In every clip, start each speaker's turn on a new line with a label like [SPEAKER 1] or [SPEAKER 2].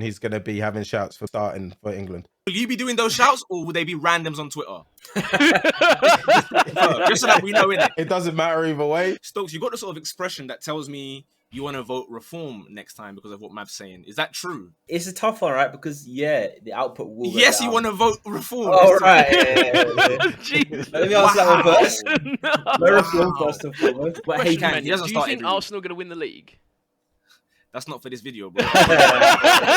[SPEAKER 1] he's going to be having shouts for starting for England.
[SPEAKER 2] Will you be doing those shouts, or will they be randoms on Twitter? Just so that we know, innit?
[SPEAKER 1] It doesn't matter either way.
[SPEAKER 2] Stokes, you got the sort of expression that tells me you want to vote reform next time because of what Mav's saying. Is that true?
[SPEAKER 3] It's a tough one, right? Because the output will.
[SPEAKER 2] Yes, you want to vote reform.
[SPEAKER 3] Oh, right. Let me answer that one first. No reform first and foremost. But hey,
[SPEAKER 2] do you
[SPEAKER 4] think Arsenal going to win the league?
[SPEAKER 2] That's not for this video, bro.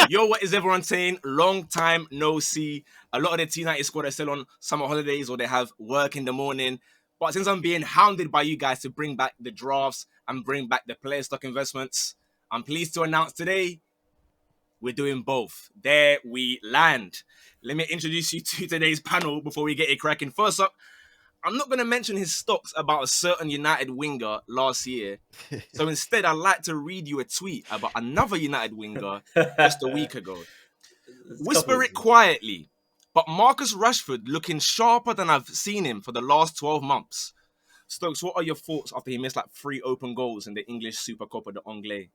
[SPEAKER 2] Yo, what is everyone saying? Long time no see. A lot of the T90 squad are still on summer holidays or they have work in the morning. But since I'm being hounded by you guys to bring back the drafts and bring back the player stock investments, I'm pleased to announce today we're doing both. There we land. Let me introduce you to today's panel before we get it cracking. First up, I'm not going to mention his stocks about a certain United winger last year. So instead, I'd like to read you a tweet about another United winger just a week ago. Whisper it quietly, but Marcus Rashford looking sharper than I've seen him for the last 12 months. Stokes, what are your thoughts after he missed like 3 open goals in the English Super Copa de Anglais?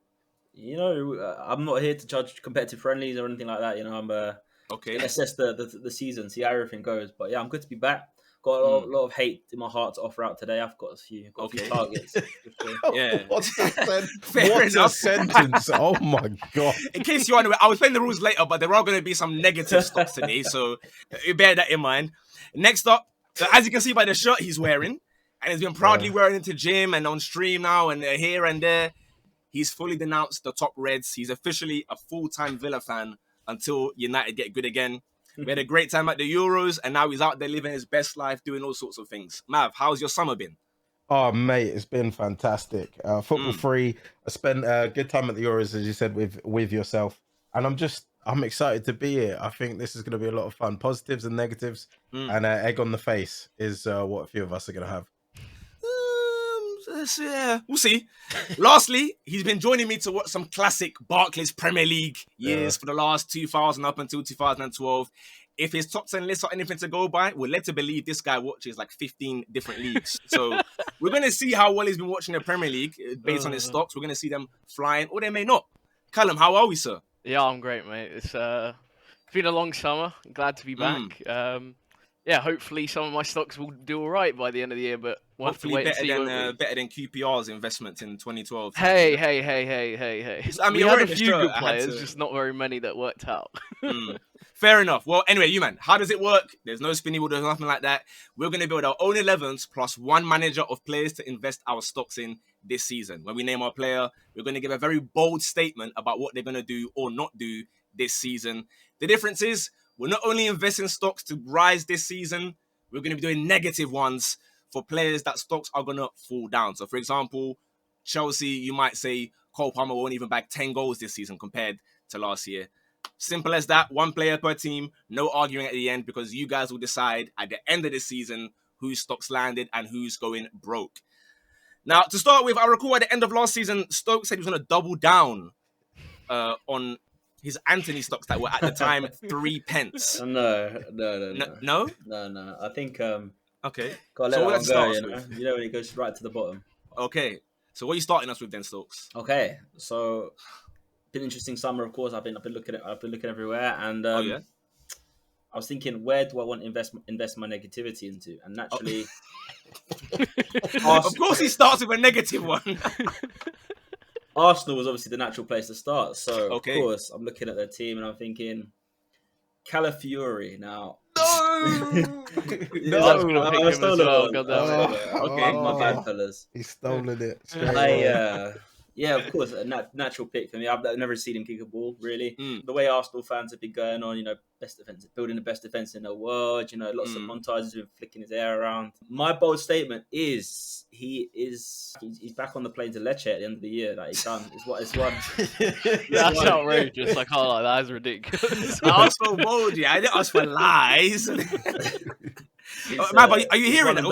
[SPEAKER 3] You know, I'm not here to judge competitive friendlies or anything like that. You know, I'm
[SPEAKER 2] okay.
[SPEAKER 3] Assess the season, see how everything goes. But yeah, I'm good to be back. Got a lot of hate in my heart to offer out today. I've got a few targets.
[SPEAKER 2] Yeah.
[SPEAKER 1] What's a sentence? Oh my God.
[SPEAKER 2] In case you're unaware, I will explain the rules later, but there are going to be some negative stocks today, so bear that in mind. Next up, as you can see by the shirt he's wearing, and he's been proudly wearing it to gym and on stream now and here and there, he's fully denounced the top Reds. He's officially a full-time Villa fan until United get good again. We had a great time at the Euros, and now he's out there living his best life, doing all sorts of things. Mav, how's your summer been?
[SPEAKER 1] Oh, mate, it's been fantastic. Football free. I spent a good time at the Euros, as you said, with yourself. And I'm excited to be here. I think this is going to be a lot of fun. Positives and negatives. And egg on the face is what a few of us are going to have.
[SPEAKER 2] Yeah, we'll see. Lastly, he's been joining me to watch some classic Barclays Premier League years for the last 2000 up until 2012. If his top 10 lists are anything to go by, we're led to believe this guy watches like 15 different leagues. So we're going to see how well he's been watching the Premier League based on his stocks. We're going to see them flying, or they may not. Callum, how are we, sir?
[SPEAKER 4] Yeah, I'm great, mate. It's been a long summer. I'm glad to be back. Yeah, hopefully some of my stocks will do all right by the end of the year, but
[SPEAKER 2] hopefully better than QPR's investments in 2012.
[SPEAKER 4] Hey. I mean, we had a few good players, just not very many that worked out.
[SPEAKER 2] Fair enough. Well, anyway, you man, how does it work? There's no spinny wheel, there's nothing like that. We're going to build our own 11s plus one manager of players to invest our stocks in this season. When we name our player, we're going to give a very bold statement about what they're going to do or not do this season. The difference is, we're not only investing stocks to rise this season, we're going to be doing negative ones for players that stocks are going to fall down. So, for example, Chelsea, you might say Cole Palmer won't even bag 10 goals this season compared to last year. Simple as that. One player per team. No arguing at the end because you guys will decide at the end of the season whose stocks landed and who's going broke. Now, to start with, I recall at the end of last season, Stokes said he was going to double down on his Anthony stocks that were at the time 3 pence.
[SPEAKER 3] No.
[SPEAKER 2] No?
[SPEAKER 3] I think
[SPEAKER 2] okay.
[SPEAKER 3] Gotta let that go, you know when it goes right to the bottom.
[SPEAKER 2] Okay. So what are you starting us with then, Stokes?
[SPEAKER 3] Okay. So been an interesting summer, of course. I've been looking everywhere, and I was thinking, where do I want to invest my negativity into? And naturally,
[SPEAKER 2] of course, he starts with a negative one.
[SPEAKER 3] Arsenal was obviously the natural place to start. So, of course, I'm looking at their team and I'm thinking, Calafiori now.
[SPEAKER 1] No,
[SPEAKER 3] I stole it.
[SPEAKER 2] Okay,
[SPEAKER 3] my bad, fellas.
[SPEAKER 1] He's stolen it.
[SPEAKER 3] Yeah, of course, a natural pick for me. I've never seen him kick a ball, really. The way Arsenal fans have been going on, best defense, building the best defense in the world, lots of montages of him flicking his hair around. My bold statement is he's back on the plane to Lecce at the end of the year. Like, he's done. It's one.
[SPEAKER 4] That's outrageous. I can't like that. Is ridiculous.
[SPEAKER 2] I was so bold, I didn't ask for lies. Man, but are you hearing it?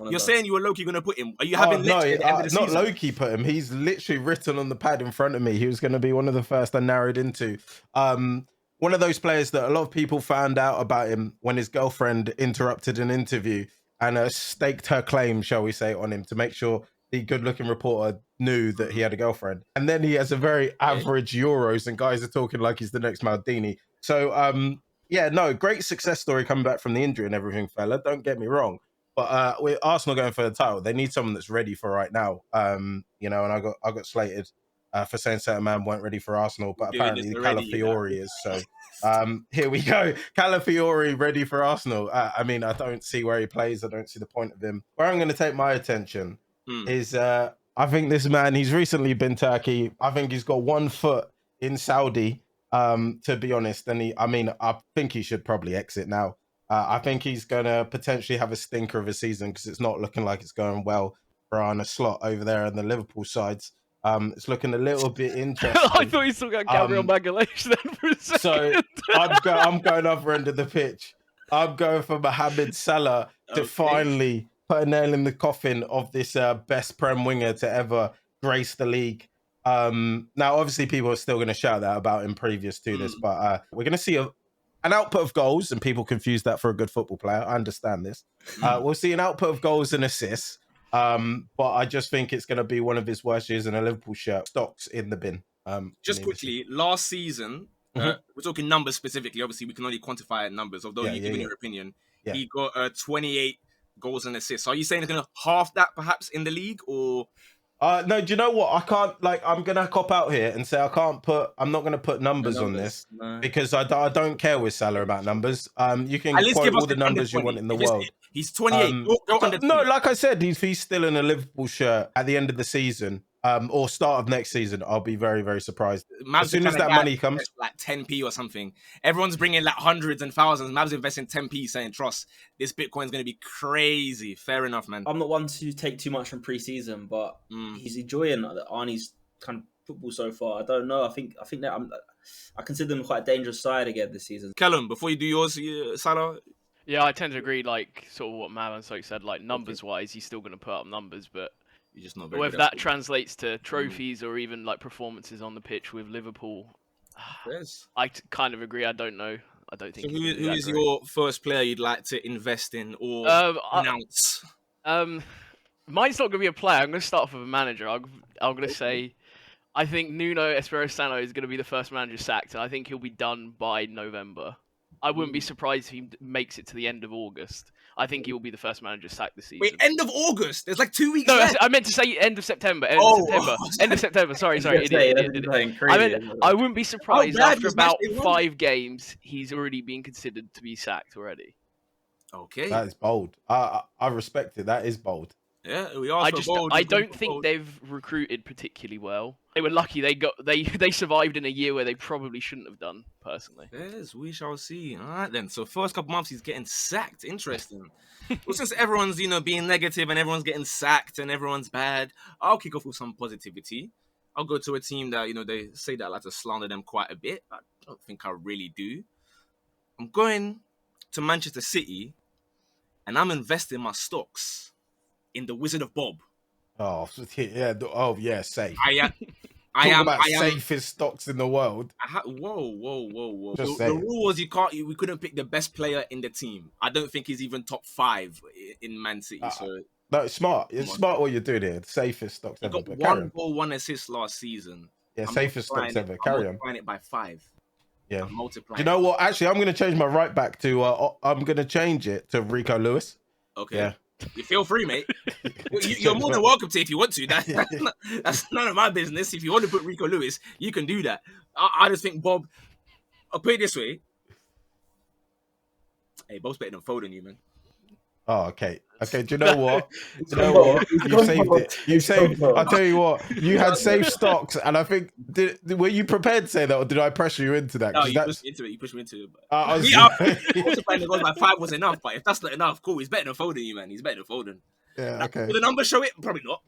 [SPEAKER 2] You're saying you were low-key going to put him. Are you having Lecce at the end of the season?
[SPEAKER 1] Not low-key put him. He's literally written on the pad in front of me. He was going to be one of the first I narrowed into. One of those players that a lot of people found out about him when his girlfriend interrupted an interview and staked her claim, shall we say, on him to make sure the good-looking reporter knew that he had a girlfriend. And then he has a very average Euros, and guys are talking like he's the next Maldini. So, yeah, no, great success story coming back from the injury and everything, fella. Don't get me wrong. But with Arsenal going for the title, they need someone that's ready for right now. You know, and I got slated for saying certain man weren't ready for Arsenal, but apparently Calafiori is. So here we go. Calafiori ready for Arsenal. I mean, I don't see where he plays. I don't see the point of him. Where I'm going to take my attention is I think this man, he's recently been Turkey. I think he's got 1 foot in Saudi, to be honest. And I think he should probably exit now. I think he's going to potentially have a stinker of a season because it's not looking like it's going well for Arne Slot over there on the Liverpool sides. It's looking a little bit interesting.
[SPEAKER 4] I thought you still got Gabriel Magalhaes then for a second.
[SPEAKER 1] So I'm going other end of the pitch. I'm going for Mohamed Salah to finally put a nail in the coffin of this best Prem winger to ever grace the league. Now, obviously, people are still going to shout that about him previous to this, but we're going to see an output of goals, and people confuse that for a good football player. I understand this. We'll see an output of goals and assists, but I just think it's going to be one of his worst years in a Liverpool shirt. Stocks in the bin.
[SPEAKER 2] Just quickly, last season, we're talking numbers specifically. Obviously, we can only quantify numbers, although you're giving your opinion. Yeah. He got 28 goals and assists. Are you saying it's going to half that perhaps in the league, or?
[SPEAKER 1] No, do you know what? I can't, I'm going to cop out here and say I'm not going to put numbers on this because I don't care with Salah about numbers. You can quote all the numbers you want in the world.
[SPEAKER 2] He's 28.
[SPEAKER 1] No, like I said, he's still in a Liverpool shirt at the end of the season or start of next season. I'll be very, very surprised. As soon as that money comes.
[SPEAKER 2] Like 10p or something. Everyone's bringing like hundreds and thousands. Mav's investing 10p saying, trust, this Bitcoin's going to be crazy. Fair enough, man.
[SPEAKER 3] I'm not one to take too much from pre-season, but he's enjoying Arnie's kind of football so far. I don't know. I think that I consider them quite a dangerous side again this season.
[SPEAKER 2] Callum, before you do yours, Salah?
[SPEAKER 4] Yeah, I tend to agree, like, sort of what Mav and Soak said, like, numbers-wise, he's still going to put up numbers, but
[SPEAKER 2] you're just not very
[SPEAKER 4] whether that translates to trophies or even, like, performances on the pitch with Liverpool, I kind of agree. I don't know. I don't think.
[SPEAKER 2] So who is your first player you'd like to invest in or announce?
[SPEAKER 4] Mine's not going to be a player. I'm going to start off with a manager. I'm going to say, I think Nuno Espirito Santo is going to be the first manager sacked, and I think he'll be done by November. I wouldn't be surprised if he makes it to the end of August. I think he will be the first manager sacked this season.
[SPEAKER 2] Wait, end of August? There's like 2 weeks
[SPEAKER 4] left.
[SPEAKER 2] No,
[SPEAKER 4] I meant to say end of September. End of September. Sorry. I wouldn't be surprised after about 5 games, he's already been considered to be sacked already.
[SPEAKER 2] Okay.
[SPEAKER 1] That is bold. I respect it. That is bold.
[SPEAKER 2] Yeah, we are.
[SPEAKER 4] I don't think they've recruited particularly well. They were lucky they survived in a year where they probably shouldn't have done, personally.
[SPEAKER 2] Yes, we shall see. All right then. So first couple months he's getting sacked. Interesting. Well, since everyone's being negative and everyone's getting sacked and everyone's bad, I'll kick off with some positivity. I'll go to a team that they say that I like to slander them quite a bit. I don't think I really do. I'm going to Manchester City, and I'm investing my stocks in the Wizard of Bob.
[SPEAKER 1] Oh yeah! Oh yeah, safe.
[SPEAKER 2] I am
[SPEAKER 1] safest stocks in the world.
[SPEAKER 2] Whoa! The rule was we couldn't pick the best player in the team. I don't think he's even top 5 in Man City.
[SPEAKER 1] No, it's smart. It's smart what you're doing here. Safest stocks ever.
[SPEAKER 2] Got 1 goal, 1 assist last season.
[SPEAKER 1] Yeah, safest stocks ever. Carry on.
[SPEAKER 2] Multiplying it by 5.
[SPEAKER 1] Yeah. You know what? Actually, I'm going to change my right back to. I'm going to change it to Rico Lewis.
[SPEAKER 2] Okay.
[SPEAKER 1] Yeah.
[SPEAKER 2] You feel free, mate. You're more than welcome to if you want to. That's none of my business. If you want to put Rico Lewis, you can do that. I just think Bob. I'll put it this way. Hey, Bob's better than Foden, you man.
[SPEAKER 1] Oh, okay. Okay, do you know what? You saved it. You saved. I'll tell you what. You had safe stocks, and I think were you prepared to say that, or did I pressure you into that?
[SPEAKER 2] No, you pushed me into it. You pushed me into it.
[SPEAKER 1] Multiplying
[SPEAKER 2] the goals by 5 was enough, but if that's not enough, cool. He's better than Foden, you man. He's better than Foden.
[SPEAKER 1] Yeah. Okay.
[SPEAKER 2] Will the numbers show it? Probably not.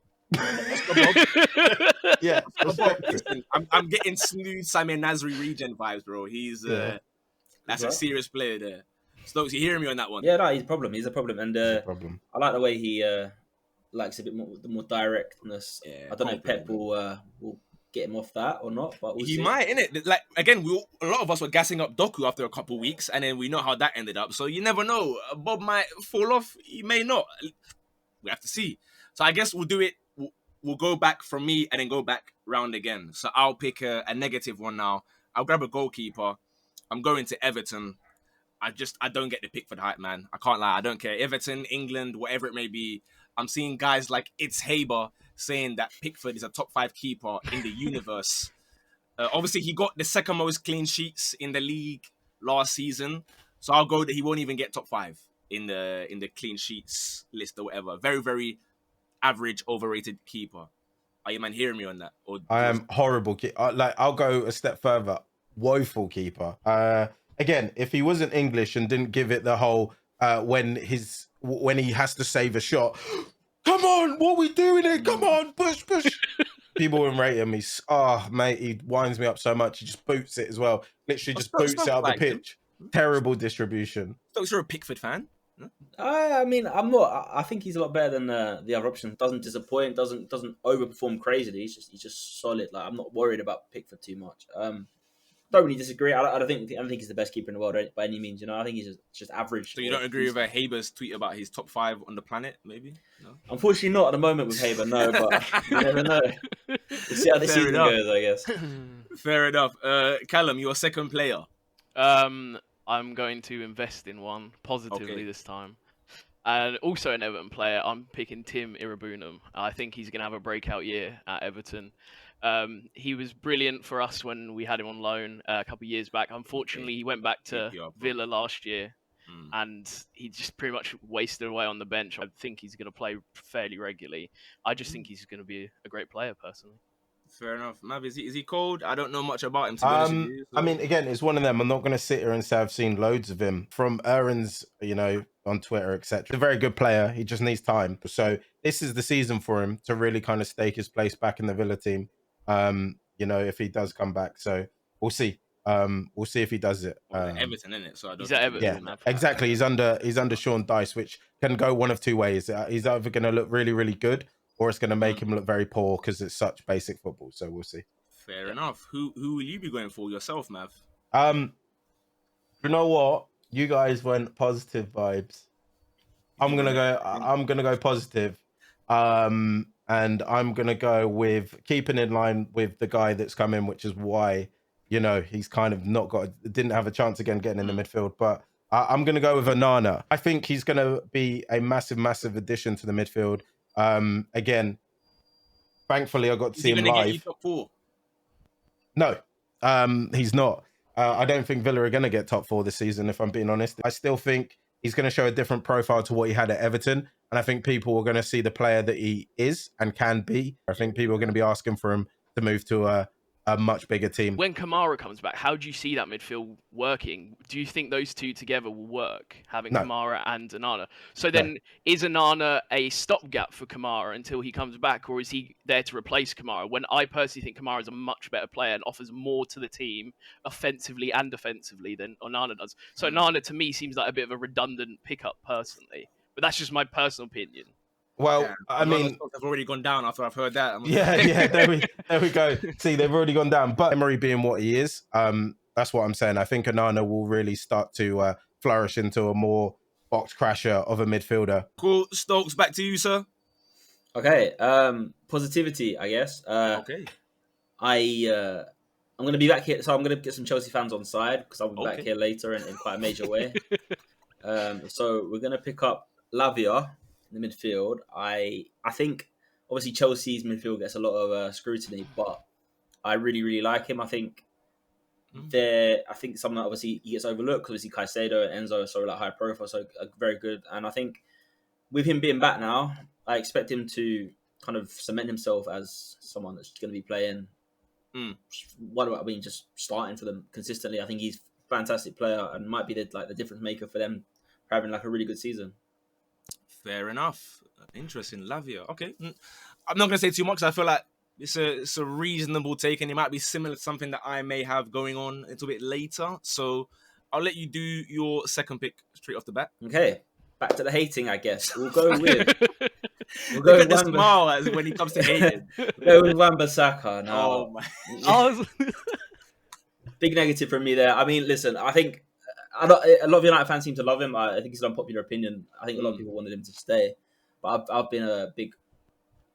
[SPEAKER 1] Yeah.
[SPEAKER 2] Listen, I'm getting smooth Simon Nasri regen vibes, bro. He's that's a serious player there. Stokes, you hearing me on that one?
[SPEAKER 3] Yeah, no, he's a problem. He's a problem, and I like the way he likes a bit more the more directness. Yeah, I don't know if Pep will get him off that or not, but
[SPEAKER 2] he might, innit? Like again, a lot of us were gassing up Doku after a couple of weeks, and then we know how that ended up. So you never know. Bob might fall off. He may not. We have to see. So I guess we'll do it we'll go back from me and then go back round again. So I'll pick a negative one now. I'll grab a goalkeeper. I'm going to Everton. I don't get the Pickford hype, man. I can't lie. I don't care. Everton, England, whatever it may be. I'm seeing guys like It's Haber saying that Pickford is a top 5 keeper in the universe. Obviously, he got the second most clean sheets in the league last season. So I'll go that he won't even get top 5 in the clean sheets list or whatever. Very, very average, overrated keeper. Are you man hearing me on that? Or
[SPEAKER 1] I am horrible. I'll go a step further. Woeful keeper. Again, if he wasn't English and didn't give it the whole when he has to save a shot, come on, what are we doing here? Come on, push. People wouldn't rate him. Mate, he winds me up so much. He just boots it as well. Literally just boots it out the pitch. Terrible distribution.
[SPEAKER 2] Stokes, you're a Pickford fan?
[SPEAKER 3] I mean, I'm not. I think he's a lot better than the other option. Doesn't disappoint. Doesn't overperform crazily. He's just solid. Like, I'm not worried about Pickford too much. Don't really disagree. I don't think he's the best keeper in the world by any means. You know, I think he's just average.
[SPEAKER 2] So you don't agree with Haber's tweet about his top 5 on the planet? Maybe. No?
[SPEAKER 3] Unfortunately, not at the moment with Haber. No, but you never know. We'll see how the season goes, I guess.
[SPEAKER 2] Fair enough. Callum, your second player.
[SPEAKER 4] I'm going to invest in one positively this time. And also an Everton player, I'm picking Tim Irabunum. I think he's going to have a breakout year at Everton. He was brilliant for us when we had him on loan a couple of years back. Unfortunately, he went back to Villa last year and he just pretty much wasted away on the bench. I think he's going to play fairly regularly. I just think he's going to be a great player, personally.
[SPEAKER 2] Fair enough. Mav, is he cold? I don't know much about him, to be honest with you. So.
[SPEAKER 1] I mean, again, it's one of them. I'm not going to sit here and say I've seen loads of him from Aaron's, on Twitter, etc. He's a very good player. He just needs time. So this is the season for him to really kind of stake his place back in the Villa team. If he does come back. So we'll see. We'll see if he does it.
[SPEAKER 2] Everton, isn't it? So I don't.
[SPEAKER 4] He's at Everton.
[SPEAKER 1] Yeah, exactly. He's under Sean Dyche, which can go one of two ways. He's either going to look really, really good, or it's going to make him look very poor because it's such basic football. So we'll see.
[SPEAKER 2] Fair enough. Who will you be going for yourself, Mav?
[SPEAKER 1] You know what? You guys went positive vibes. I'm gonna go positive. And I'm gonna go with keeping in line with the guy that's come in, which is why he's kind of didn't have a chance again getting in the midfield. But I'm gonna go with Onana. I think he's gonna be a massive addition to the midfield. Again, thankfully I got to see him live. Get you top 4? No, he's not. I don't think Villa are gonna get top 4 this season, if I'm being honest. I still think he's going to show a different profile to what he had at Everton. And I think people are going to see the player that he is and can be. I think people are going to be asking for him to move to a much bigger team.
[SPEAKER 4] When Kamara comes back, how do you see that midfield working? Do you think those two together will work, having Kamara and Onana? So then, is Onana a stopgap for Kamara until he comes back, or is he there to replace Kamara? When I personally think Kamara is a much better player and offers more to the team, offensively and defensively, than Onana does. So Onana, to me, seems like a bit of a redundant pickup, personally. But that's just my personal opinion.
[SPEAKER 1] Well, I mean,
[SPEAKER 2] I've already gone down after I've heard that.
[SPEAKER 1] Yeah, there we go. See, they've already gone down. But Emery being what he is, that's what I'm saying. I think Onana will really start to flourish into a more box crasher of a midfielder.
[SPEAKER 2] Cool. Stokes, back to you, sir.
[SPEAKER 3] Okay. Positivity, I guess.
[SPEAKER 2] Okay.
[SPEAKER 3] I'm going to be back here, so I'm going to get some Chelsea fans on side because I'll be back here later in quite a major way. So we're going to pick up Lavia in the midfield. I think obviously Chelsea's midfield gets a lot of scrutiny, but I really like him. I think something that obviously he gets overlooked because obviously Caicedo and Enzo are so high profile, so very good. And I think with him being back now, I expect him to kind of cement himself as someone that's going to be playing. Just starting for them consistently. I think he's a fantastic player and might be the difference maker for them for having a really good season.
[SPEAKER 2] Fair enough. Interesting. Lavia. Okay. I'm not going to say too much because I feel like it's a reasonable take and it might be similar to something that I may have going on a little bit later. So I'll let you do your second pick straight off the bat.
[SPEAKER 3] Okay. Back to the hating, I guess. We'll go with...
[SPEAKER 2] Look at the smile as when he comes to hating.
[SPEAKER 3] We'll go with Wan-Bissaka now.
[SPEAKER 2] Oh, my.
[SPEAKER 3] Big negative from me there. I mean, listen, I think... a lot of United fans seem to love him. I think it's an unpopular opinion. I think a lot of people wanted him to stay, but I've been a big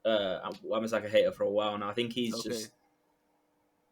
[SPEAKER 3] Wan-Bissaka hater for a while now. I think he's just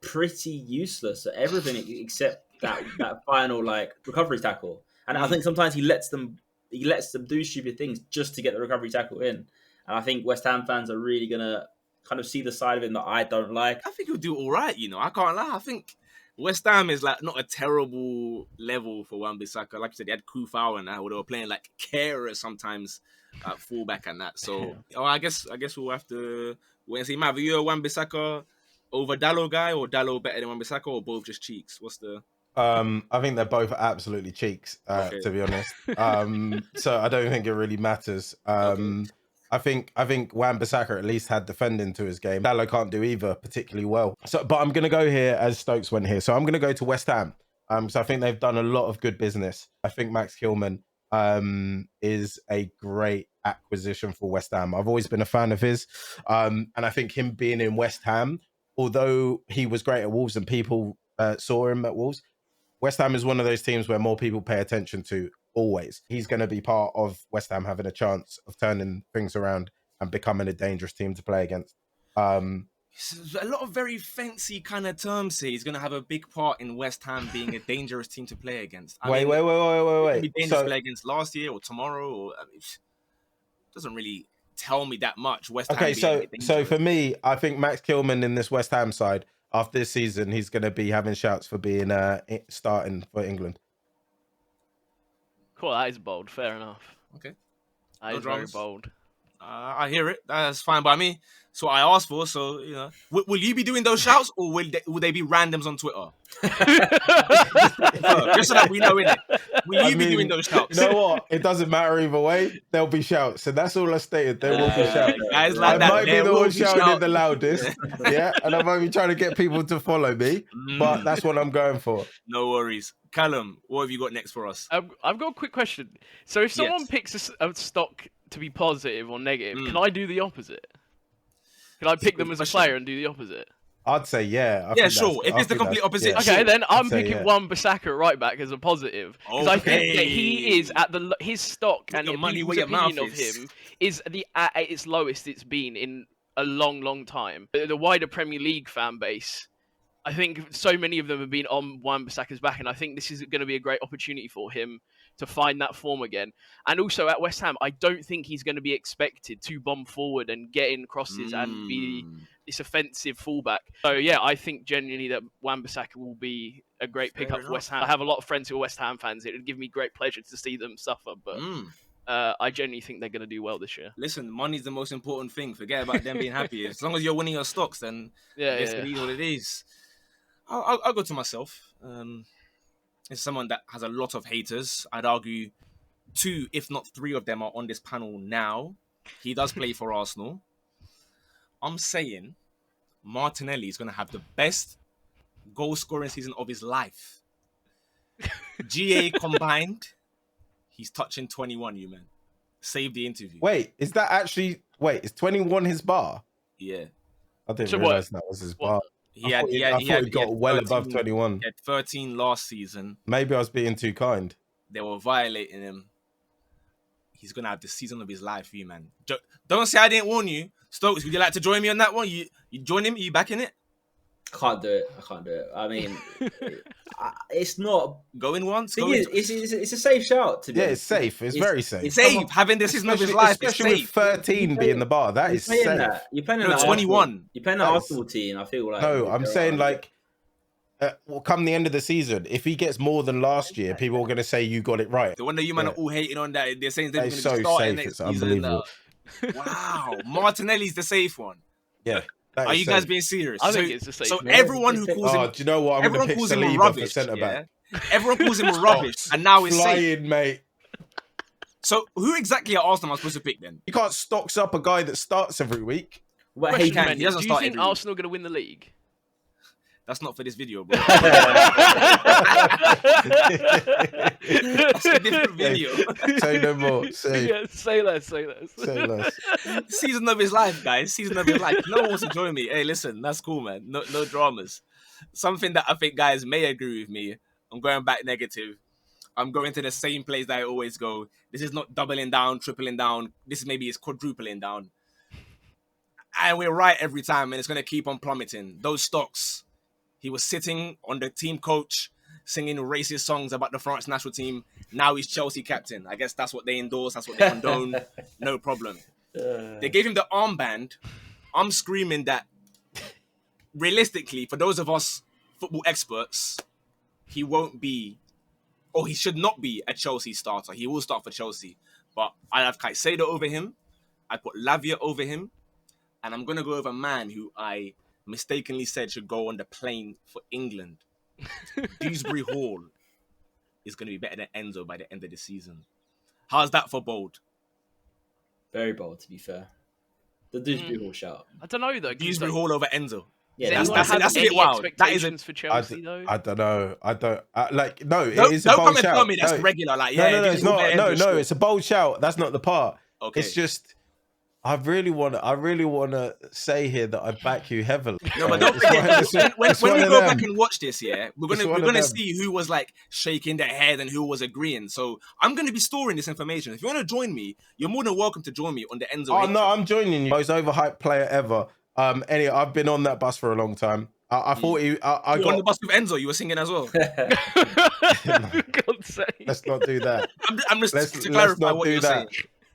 [SPEAKER 3] pretty useless at everything except that final like recovery tackle. And I think sometimes he lets them do stupid things just to get the recovery tackle in. And I think West Ham fans are really gonna kind of see the side of him that I don't like.
[SPEAKER 2] I think he'll do all right. I can't lie. I think West Ham is like not a terrible level for Wan-Bissaka. Like you said, they had Kufau and that, where they were playing like Kehrer sometimes at fullback and that. So I guess we'll have to wait and see. Matt, are you a Wan-Bissaka over Dalot guy, or Dalot better than Wan-Bissaka, or both just cheeks? What's the...
[SPEAKER 1] I think they're both absolutely cheeks, to be honest. So I don't think it really matters. I think Wan-Bissaka at least had defending to his game. Dalot can't do either particularly well. So, but I'm going to go here as Stokes went here. So I'm going to go to West Ham. So I think they've done a lot of good business. I think Max Kilman is a great acquisition for West Ham. I've always been a fan of his. And I think him being in West Ham, although he was great at Wolves and people saw him at Wolves, West Ham is one of those teams where more people pay attention to always. He's going to be part of West Ham having a chance of turning things around and becoming a dangerous team to play against.
[SPEAKER 2] A lot of very fancy kind of terms here. He's going to have a big part in West Ham being a dangerous team to play against.
[SPEAKER 1] Wait.
[SPEAKER 2] Be dangerous to play against last year or tomorrow. Or, doesn't really tell me that much. West Ham.
[SPEAKER 1] Okay, so for me, I think Max Kilman in this West Ham side, after this season, he's going to be having shouts for being starting for England.
[SPEAKER 4] Cool, that is bold. Fair enough.
[SPEAKER 2] Okay.
[SPEAKER 4] That is very bold.
[SPEAKER 2] I hear it. That's fine by me. That's what I asked for. So, will you be doing those shouts, or will they be randoms on Twitter? Just so that we know, innit? Will you be doing those shouts?
[SPEAKER 1] You know what? It doesn't matter either way. There'll be shouts. And that's all I stated. There will be shouts.
[SPEAKER 2] Guys like that.
[SPEAKER 1] I might be the one shouting the loudest. Yeah. And I might be trying to get people to follow me. But that's what I'm going for.
[SPEAKER 2] No worries. Callum, what have you got next for us?
[SPEAKER 4] I've got a quick question. So if someone picks a stock to be positive or negative, can I do the opposite? Can I pick them as a player and do the opposite?
[SPEAKER 1] I'd say yeah.
[SPEAKER 2] Yeah, sure. If it's the complete opposite.
[SPEAKER 4] Okay, then I'm picking Wan-Bissaka at right back as a positive. Because I think that he is at his stock and the people's opinion of him is at its lowest it's been in a long, long time. The wider Premier League fan base, I think so many of them have been on Wan-Bissaka's back, and I think this is going to be a great opportunity for him to find that form again. And also at West Ham, I don't think he's going to be expected to bomb forward and get in crosses and be this offensive fullback. So yeah, I think genuinely that Wan-Bissaka will be a great pickup for West Ham. I have a lot of friends who are West Ham fans. It would give me great pleasure to see them suffer, but I genuinely think they're going to do well this year.
[SPEAKER 2] Listen, money's the most important thing. Forget about them being happy. As long as you're winning your stocks, then it is what it is. I'll go to myself. It's someone that has a lot of haters. I'd argue 2, if not 3 of them are on this panel now. He does play for Arsenal. I'm saying Martinelli is going to have the best goal scoring season of his life. GA combined, he's touching 21, you man. Save the interview.
[SPEAKER 1] Wait, is 21 his bar?
[SPEAKER 2] Yeah.
[SPEAKER 1] I didn't realize that was his bar.
[SPEAKER 2] I thought he
[SPEAKER 1] got well above 21.
[SPEAKER 2] He had 13 last season.
[SPEAKER 1] Maybe I was being too kind.
[SPEAKER 2] They were violating him. He's going to have the season of his life, you man. Don't say I didn't warn you. Stokes, would you like to join me on that one? You join him? Are you backing it?
[SPEAKER 3] I can't do it. I mean, it's not...
[SPEAKER 2] Going once?
[SPEAKER 3] It's a safe shout, to be honest.
[SPEAKER 1] It's safe. It's very safe.
[SPEAKER 2] It's safe. Having the season of his life,
[SPEAKER 1] especially with 13 being the bar. That is safe.
[SPEAKER 3] You're playing
[SPEAKER 2] 21.
[SPEAKER 3] You're playing an Arsenal team, I feel like...
[SPEAKER 1] No, I'm saying come the end of the season, if he gets more than last year, people are going to say you got it right.
[SPEAKER 2] The one that you man are all hating on that, they're saying they're going to
[SPEAKER 1] so
[SPEAKER 2] start
[SPEAKER 1] safe.
[SPEAKER 2] next
[SPEAKER 1] It's
[SPEAKER 2] season.
[SPEAKER 1] unbelievable.
[SPEAKER 2] Wow. Martinelli's the safe one.
[SPEAKER 1] Yeah.
[SPEAKER 2] Are you guys being serious?
[SPEAKER 4] I think it's the safe one.
[SPEAKER 2] So everyone who calls him...
[SPEAKER 1] do you know what? I'm going to pick Saliba for centre-back.
[SPEAKER 2] Everyone calls him rubbish, and now it's safe.
[SPEAKER 1] Flying, mate.
[SPEAKER 2] So who exactly at Arsenal am I supposed to pick then?
[SPEAKER 1] You can't stocks up a guy that starts every week.
[SPEAKER 3] Well,
[SPEAKER 2] He doesn't
[SPEAKER 4] do you
[SPEAKER 2] start
[SPEAKER 4] think
[SPEAKER 2] every
[SPEAKER 4] Arsenal are going to win the league?
[SPEAKER 2] That's not for this video, bro. That's a different video.
[SPEAKER 1] Say no more.
[SPEAKER 4] Say less.
[SPEAKER 1] Say less.
[SPEAKER 2] Season of his life, guys. Season of his life. No one wants to join me. Hey, listen, that's cool, man. No dramas. Something that I think guys may agree with me. I'm going back negative. I'm going to the same place that I always go. This is not doubling down, tripling down. This maybe is quadrupling down. And we're right every time, and it's going to keep on plummeting. Those stocks, he was sitting on the team coach, singing racist songs about the France national team. Now he's Chelsea captain. I guess that's what they endorse. That's what they condone. No problem. They gave him the armband. I'm screaming that, realistically, for those of us football experts, he won't be, or he should not be a Chelsea starter. He will start for Chelsea. But I have Caicedo over him. I put Lavia over him. And I'm going to go over a man who I mistakenly said should go on the plane for England. Dewsbury Hall is going to be better than Enzo by the end of the season. How's that for bold?
[SPEAKER 3] Very bold, to be fair. The Dewsbury Hall shout.
[SPEAKER 4] I don't know though.
[SPEAKER 2] Dewsbury Hall over Enzo.
[SPEAKER 3] Yeah,
[SPEAKER 2] that's a bit wild. That is
[SPEAKER 4] for Chelsea though.
[SPEAKER 1] I don't know. No, it is a
[SPEAKER 2] don't
[SPEAKER 1] bold
[SPEAKER 2] come and
[SPEAKER 1] shout.
[SPEAKER 2] tell me that's regular. Like, yeah,
[SPEAKER 1] no, it's not.
[SPEAKER 2] Enzo,
[SPEAKER 1] No, it's a bold shout. That's not the part.
[SPEAKER 2] Okay.
[SPEAKER 1] It's just. I really want to say here that I back you heavily.
[SPEAKER 2] No, but don't forget, when we go back and watch this, yeah, we're gonna see who was like shaking their head and who was agreeing. So I'm gonna be storing this information. If you want to join me, you're more than welcome to join me on the Enzo.
[SPEAKER 1] Oh no, I'm joining you. Most overhyped player ever. Anyway, I've been on that bus for a long time. I thought you got
[SPEAKER 2] on the bus with Enzo. You were singing as well.
[SPEAKER 4] God's sake.
[SPEAKER 1] Let's not do that.
[SPEAKER 2] I'm just to clarify what you're saying.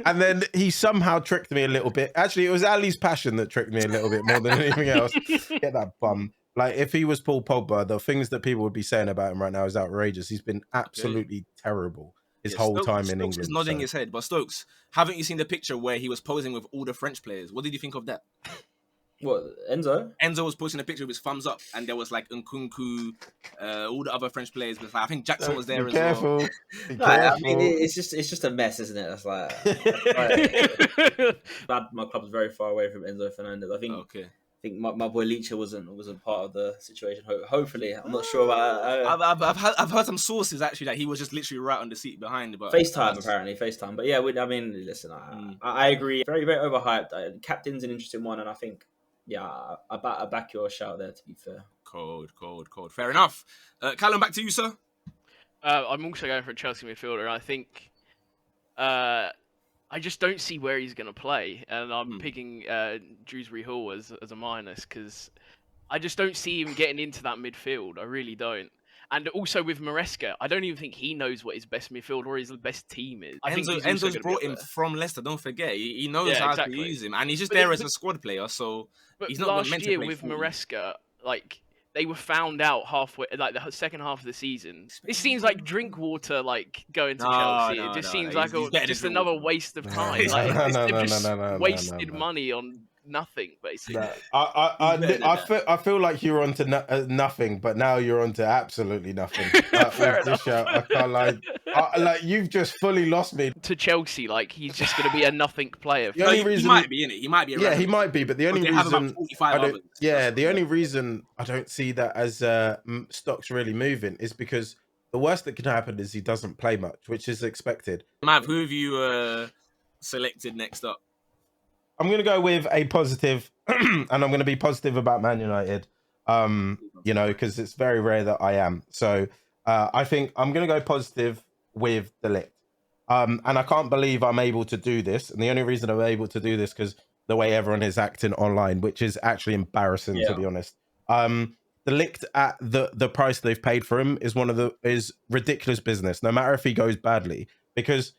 [SPEAKER 1] And then he somehow tricked me a little bit. Actually, it was Ali's passion that tricked me a little bit more than anything else. Get that bum. Like, if he was Paul Pogba, the things that people would be saying about him right now is outrageous. He's been absolutely terrible his whole time in England.
[SPEAKER 2] He's nodding his head. But Stokes, haven't you seen the picture where he was posing with all the French players? What did you think of that?
[SPEAKER 3] What, Enzo?
[SPEAKER 2] Enzo was posting a picture with his thumbs up, and there was like Nkunku, all the other French players. But I think Jackson was there as well.
[SPEAKER 1] Be careful.
[SPEAKER 3] I mean, it's just a mess, isn't it? That's like my club's very far away from Enzo Fernandez. I think my boy Leacher wasn't part of the situation. Hopefully, I'm not sure about.
[SPEAKER 2] I've heard some sources actually that he was just literally right on the seat behind. But
[SPEAKER 3] FaceTime. But yeah, I mean, listen, I agree. Very, very overhyped. Captain's an interesting one, and I think. Yeah, I back your shout there, to be fair.
[SPEAKER 2] Cold. Fair enough. Callum, back to you, sir.
[SPEAKER 4] I'm also going for a Chelsea midfielder, and I think I just don't see where he's going to play. And I'm picking Dewsbury Hall as a minus because I just don't see him getting into that midfield. I really don't. And also with Maresca, I don't even think he knows what his best midfield or his best team is. I think
[SPEAKER 2] Enzo's brought him from Leicester. Don't forget, he knows how to use him, and he's just there as a squad player. So he's not meant to play. Last year with Maresca,
[SPEAKER 4] like they were found out halfway, like the second half of the season. It seems like Drinkwater, like going to Chelsea. It just seems like just another waste of time. Wasted money on nothing, basically.
[SPEAKER 1] I feel like you're onto nothing, but now you're onto absolutely nothing.
[SPEAKER 4] Fair enough.
[SPEAKER 1] I can't lie. Like you've just fully lost me
[SPEAKER 4] to Chelsea. Like he's just going to be a nothing player.
[SPEAKER 2] The only reason he might be in it. He might be.
[SPEAKER 1] He might be. But the only reason the only reason I don't see that as stocks really moving is because the worst that can happen is he doesn't play much, which is expected.
[SPEAKER 2] Mav, who have you selected next up?
[SPEAKER 1] I'm going to go with a positive, and I'm going to be positive about Man United, because it's very rare that I am. So I think I'm going to go positive with De Ligt. And I can't believe I'm able to do this. And the only reason I'm able to do this because the way everyone is acting online, which is actually embarrassing, to be honest. De Ligt at the price they've paid for him is ridiculous business, no matter if he goes badly, because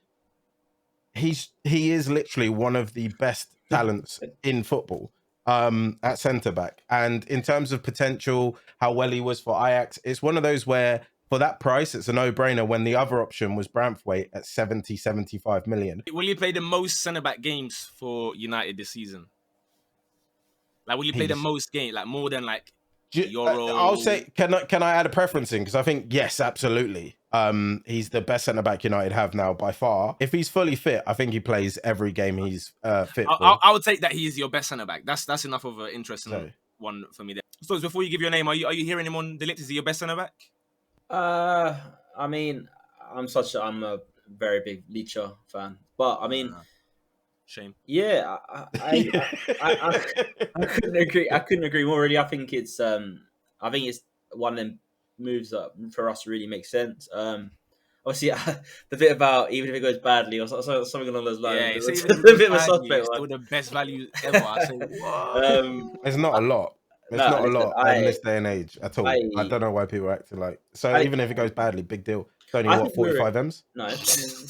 [SPEAKER 1] he is literally one of the best talents in football at centre back. And in terms of potential, how well he was for Ajax, it's one of those where for that price, it's a no-brainer when the other option was Branthwaite at 75 million.
[SPEAKER 2] Will he play the most centre-back games for United this season? Like, will he play the most game? Like, more than, like, Euro?
[SPEAKER 1] I'll say, can I add a preference in? Because I think, yes, absolutely. He's the best centre-back United have now by far. If he's fully fit, I think he plays every game he's fit for.
[SPEAKER 2] I would take that he's your best centre-back. That's enough of an interesting one for me there. So, before you give your name, are you hearing him on De Ligt? Is he your best centre-back?
[SPEAKER 3] I mean, I'm a very big Leacher fan, but I mean,
[SPEAKER 2] shame.
[SPEAKER 3] Yeah, I couldn't agree. I couldn't agree more. Really, I think it's one of them moves that for us really makes sense. obviously, the bit about even if it goes badly or something along those lines.
[SPEAKER 2] Yeah,
[SPEAKER 3] It's
[SPEAKER 2] it's
[SPEAKER 3] a
[SPEAKER 2] even if it
[SPEAKER 3] bit
[SPEAKER 2] goes
[SPEAKER 3] of a
[SPEAKER 2] badly,
[SPEAKER 3] suspect
[SPEAKER 2] it's still
[SPEAKER 3] one.
[SPEAKER 2] the best value ever. I say, what?
[SPEAKER 1] It's not a lot. It's
[SPEAKER 3] No,
[SPEAKER 1] not a
[SPEAKER 3] listen,
[SPEAKER 1] lot in this day and age at all. I
[SPEAKER 3] I,
[SPEAKER 1] don't know why people are acting like. So
[SPEAKER 3] I,
[SPEAKER 1] even if it goes badly, big deal. It's only
[SPEAKER 3] I
[SPEAKER 1] what
[SPEAKER 3] think we're
[SPEAKER 1] 45 m's.
[SPEAKER 3] nice. I mean,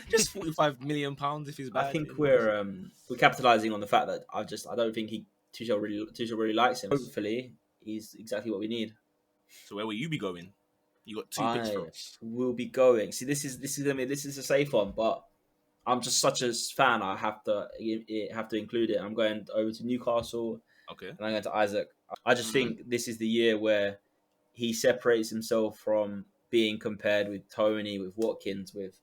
[SPEAKER 2] Just 45 million pounds if it's
[SPEAKER 3] I
[SPEAKER 2] bad.
[SPEAKER 3] think we're capitalizing on the fact that I don't think Tuchel really likes him. Hopefully, he's exactly what we need.
[SPEAKER 2] So where will you be going? You got 2 picks for
[SPEAKER 3] I
[SPEAKER 2] us.
[SPEAKER 3] will be going. See, this is a safe one, but I'm just such a fan. I have to include it. I'm going over to Newcastle,
[SPEAKER 2] Okay.
[SPEAKER 3] and I'm going to Isaac. I just think this is the year where he separates himself from being compared with Tony, with Watkins, with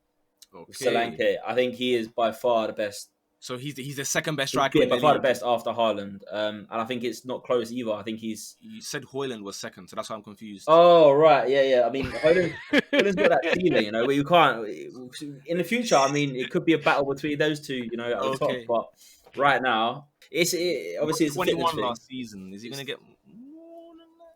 [SPEAKER 3] Solanke. I think he is by far the best.
[SPEAKER 2] So he's the second best striker in
[SPEAKER 3] By
[SPEAKER 2] the
[SPEAKER 3] far the
[SPEAKER 2] league.
[SPEAKER 3] best after Haaland, and I think it's not close either. I think he's.
[SPEAKER 2] You said Hoyland was second, so that's why I'm confused.
[SPEAKER 3] Oh right, yeah. I mean, Haaland's got that ceiling, you know, where you can't. In the future, I mean, it could be a battle between those two, you know, at the top. But right now, obviously it's a fitness
[SPEAKER 2] 21
[SPEAKER 3] thing.
[SPEAKER 2] last season. Is he going to get more than that?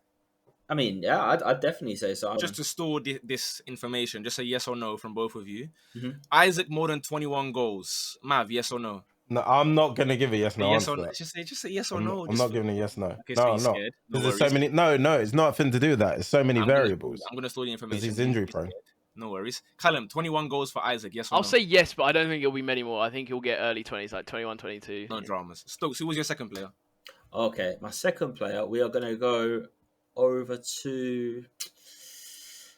[SPEAKER 3] I mean, yeah, I'd definitely say so.
[SPEAKER 2] Just to store this information, just a yes or no from both of you.
[SPEAKER 3] Mm-hmm.
[SPEAKER 2] Isaac more than 21 goals. Mav, yes or no?
[SPEAKER 1] No, I'm not gonna give a yes no
[SPEAKER 2] Yes
[SPEAKER 1] answer
[SPEAKER 2] or
[SPEAKER 1] to
[SPEAKER 2] no?
[SPEAKER 1] that.
[SPEAKER 2] Just a yes or
[SPEAKER 1] I'm
[SPEAKER 2] no.
[SPEAKER 1] not giving a yes no.
[SPEAKER 2] Okay,
[SPEAKER 1] No,
[SPEAKER 2] so
[SPEAKER 1] I'm
[SPEAKER 2] he's
[SPEAKER 1] not.
[SPEAKER 2] scared. No
[SPEAKER 1] Because there's so
[SPEAKER 2] worries.
[SPEAKER 1] many. No, it's nothing to do with that. It's so many
[SPEAKER 2] I'm
[SPEAKER 1] variables.
[SPEAKER 2] going to store the information.
[SPEAKER 1] Because he's injury prone.
[SPEAKER 2] Scared. No worries. Callum, 21 goals for Isaac. Yes or
[SPEAKER 4] I'll
[SPEAKER 2] no?
[SPEAKER 4] say yes, but I don't think it'll be many more. I think he'll get early 20s, like 21, 22.
[SPEAKER 2] No dramas. Stokes, who was your second player?
[SPEAKER 3] Okay, my second player, we are going to go over to.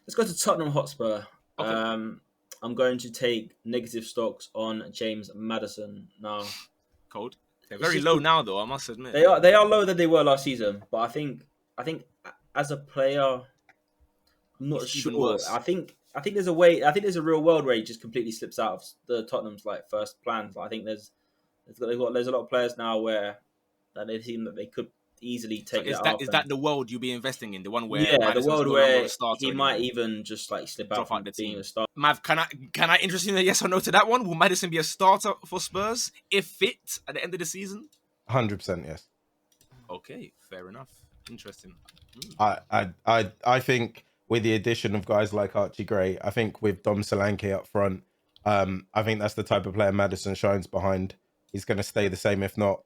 [SPEAKER 3] Let's go to Tottenham Hotspur.
[SPEAKER 2] Okay.
[SPEAKER 3] I'm going to take negative stocks on James Maddison now.
[SPEAKER 2] Cold. They're very low now, though. I must admit.
[SPEAKER 3] They are lower than they were last season, but I think as a player, I'm not sure. I think there's a way. I think there's a real world where he just completely slips out of the Tottenham's first plans. I think there's a lot of players now where that they seem that they could easily take.
[SPEAKER 2] So is that the world you'll be investing in? The one where
[SPEAKER 3] the world where he might
[SPEAKER 2] anymore.
[SPEAKER 3] even just slip out
[SPEAKER 2] Drop out the
[SPEAKER 3] being
[SPEAKER 2] team.
[SPEAKER 3] a starter.
[SPEAKER 2] Mav, can I interest you in a yes or no to that one? Will Maddison be a starter for Spurs if fit at the end of the season?
[SPEAKER 1] 100% yes.
[SPEAKER 2] Okay, fair enough. Interesting.
[SPEAKER 1] I think with the addition of guys like Archie Gray, I think with Dom Solanke up front, I think that's the type of player Maddison shines behind. He's going to stay the same, if not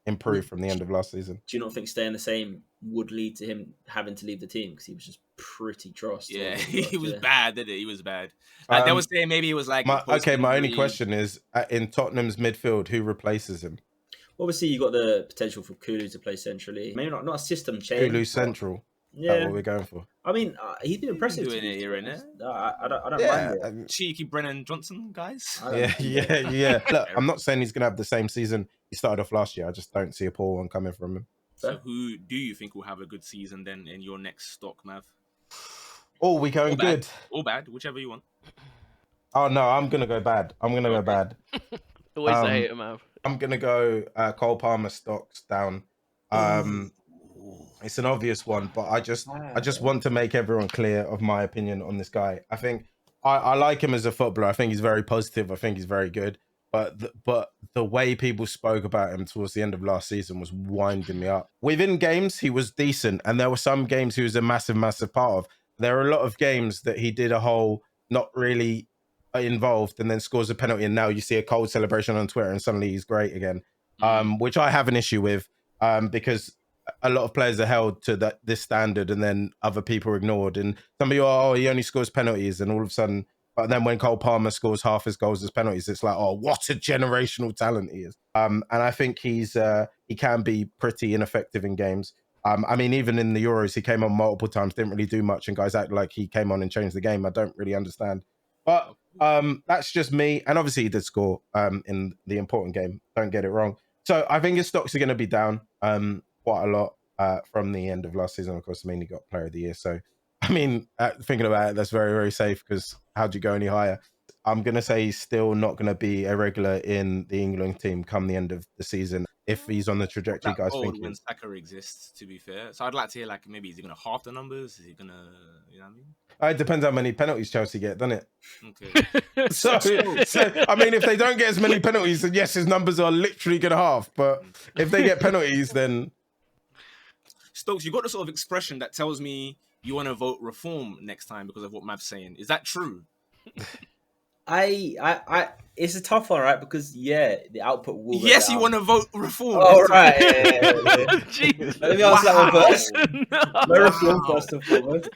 [SPEAKER 1] improve from the end of last season.
[SPEAKER 3] Do you not think staying the same would lead to him having to leave the team because he was just pretty dross?
[SPEAKER 2] Yeah, he was bad, didn't he? He was bad. They were saying maybe he was like.
[SPEAKER 1] My only question is in Tottenham's midfield, who replaces him?
[SPEAKER 3] Obviously, you got the potential for Kulu to play centrally. Maybe not a system change.
[SPEAKER 1] Kulu central.
[SPEAKER 3] Yeah,
[SPEAKER 1] that's what we're going for.
[SPEAKER 3] I mean, he's been impressive.
[SPEAKER 2] Doing it here and there.
[SPEAKER 3] I don't mind it.
[SPEAKER 2] Cheeky Brennan Johnson guys.
[SPEAKER 1] Yeah. Look, I'm not saying he's going to have the same season he started off last year. I just don't see a poor one coming from him.
[SPEAKER 2] So who do you think will have a good season then in your next stock, Mav?
[SPEAKER 1] Oh, we going good.
[SPEAKER 2] Or bad, whichever you want.
[SPEAKER 1] Oh no, I'm gonna go bad. Go bad.
[SPEAKER 4] Always the hater, Mav.
[SPEAKER 1] I'm gonna go Cole Palmer stocks down. It's an obvious one, but I just want to make everyone clear of my opinion on this guy. I think I like him as a footballer. I think he's very positive. I think he's very good. But the way people spoke about him towards the end of last season was winding me up. Within games, he was decent, and there were some games he was a massive part of. There are a lot of games that he did a whole not really involved and then scores a penalty, and now you see a cold celebration on Twitter and suddenly he's great again, which I have an issue with, because a lot of players are held to this standard and then other people are ignored, and some of you are, he only scores penalties, and all of a sudden, but then when Cole Palmer scores half his goals as penalties, it's like, oh, what a generational talent he is. And I think he can be pretty ineffective in games. I mean, even in the Euros, he came on multiple times, didn't really do much, and guys act like he came on and changed the game. I don't really understand. But that's just me. And obviously he did score in the important game. Don't get it wrong. So I think his stocks are going to be down quite a lot from the end of last season. Of course, I mean, he got player of the year. So, I mean, thinking about it, that's very, very safe because how do you go any higher? I'm going to say he's still not going to be a regular in the England team come the end of the season if he's on the trajectory guys think.
[SPEAKER 2] When Saka exists, to be fair. So I'd like to hear, maybe is he going to half the numbers? Is he going to, you know what I mean?
[SPEAKER 1] It depends how many penalties Chelsea get, doesn't it?
[SPEAKER 2] Okay.
[SPEAKER 1] so, I mean, if they don't get as many penalties, then yes, his numbers are literally going to half. But if they get penalties, then...
[SPEAKER 2] Stokes, you got the sort of expression that tells me you want to vote reform next time because of what Mav's saying. Is that true?
[SPEAKER 3] It's a tough one, right? Because the output will go
[SPEAKER 2] Yes,
[SPEAKER 3] down.
[SPEAKER 2] you want to vote reform.
[SPEAKER 3] Oh, right. Yeah.
[SPEAKER 4] Jesus.
[SPEAKER 3] Let me answer that one
[SPEAKER 2] Wow.
[SPEAKER 3] first. No reform
[SPEAKER 2] Wow.
[SPEAKER 3] first and foremost.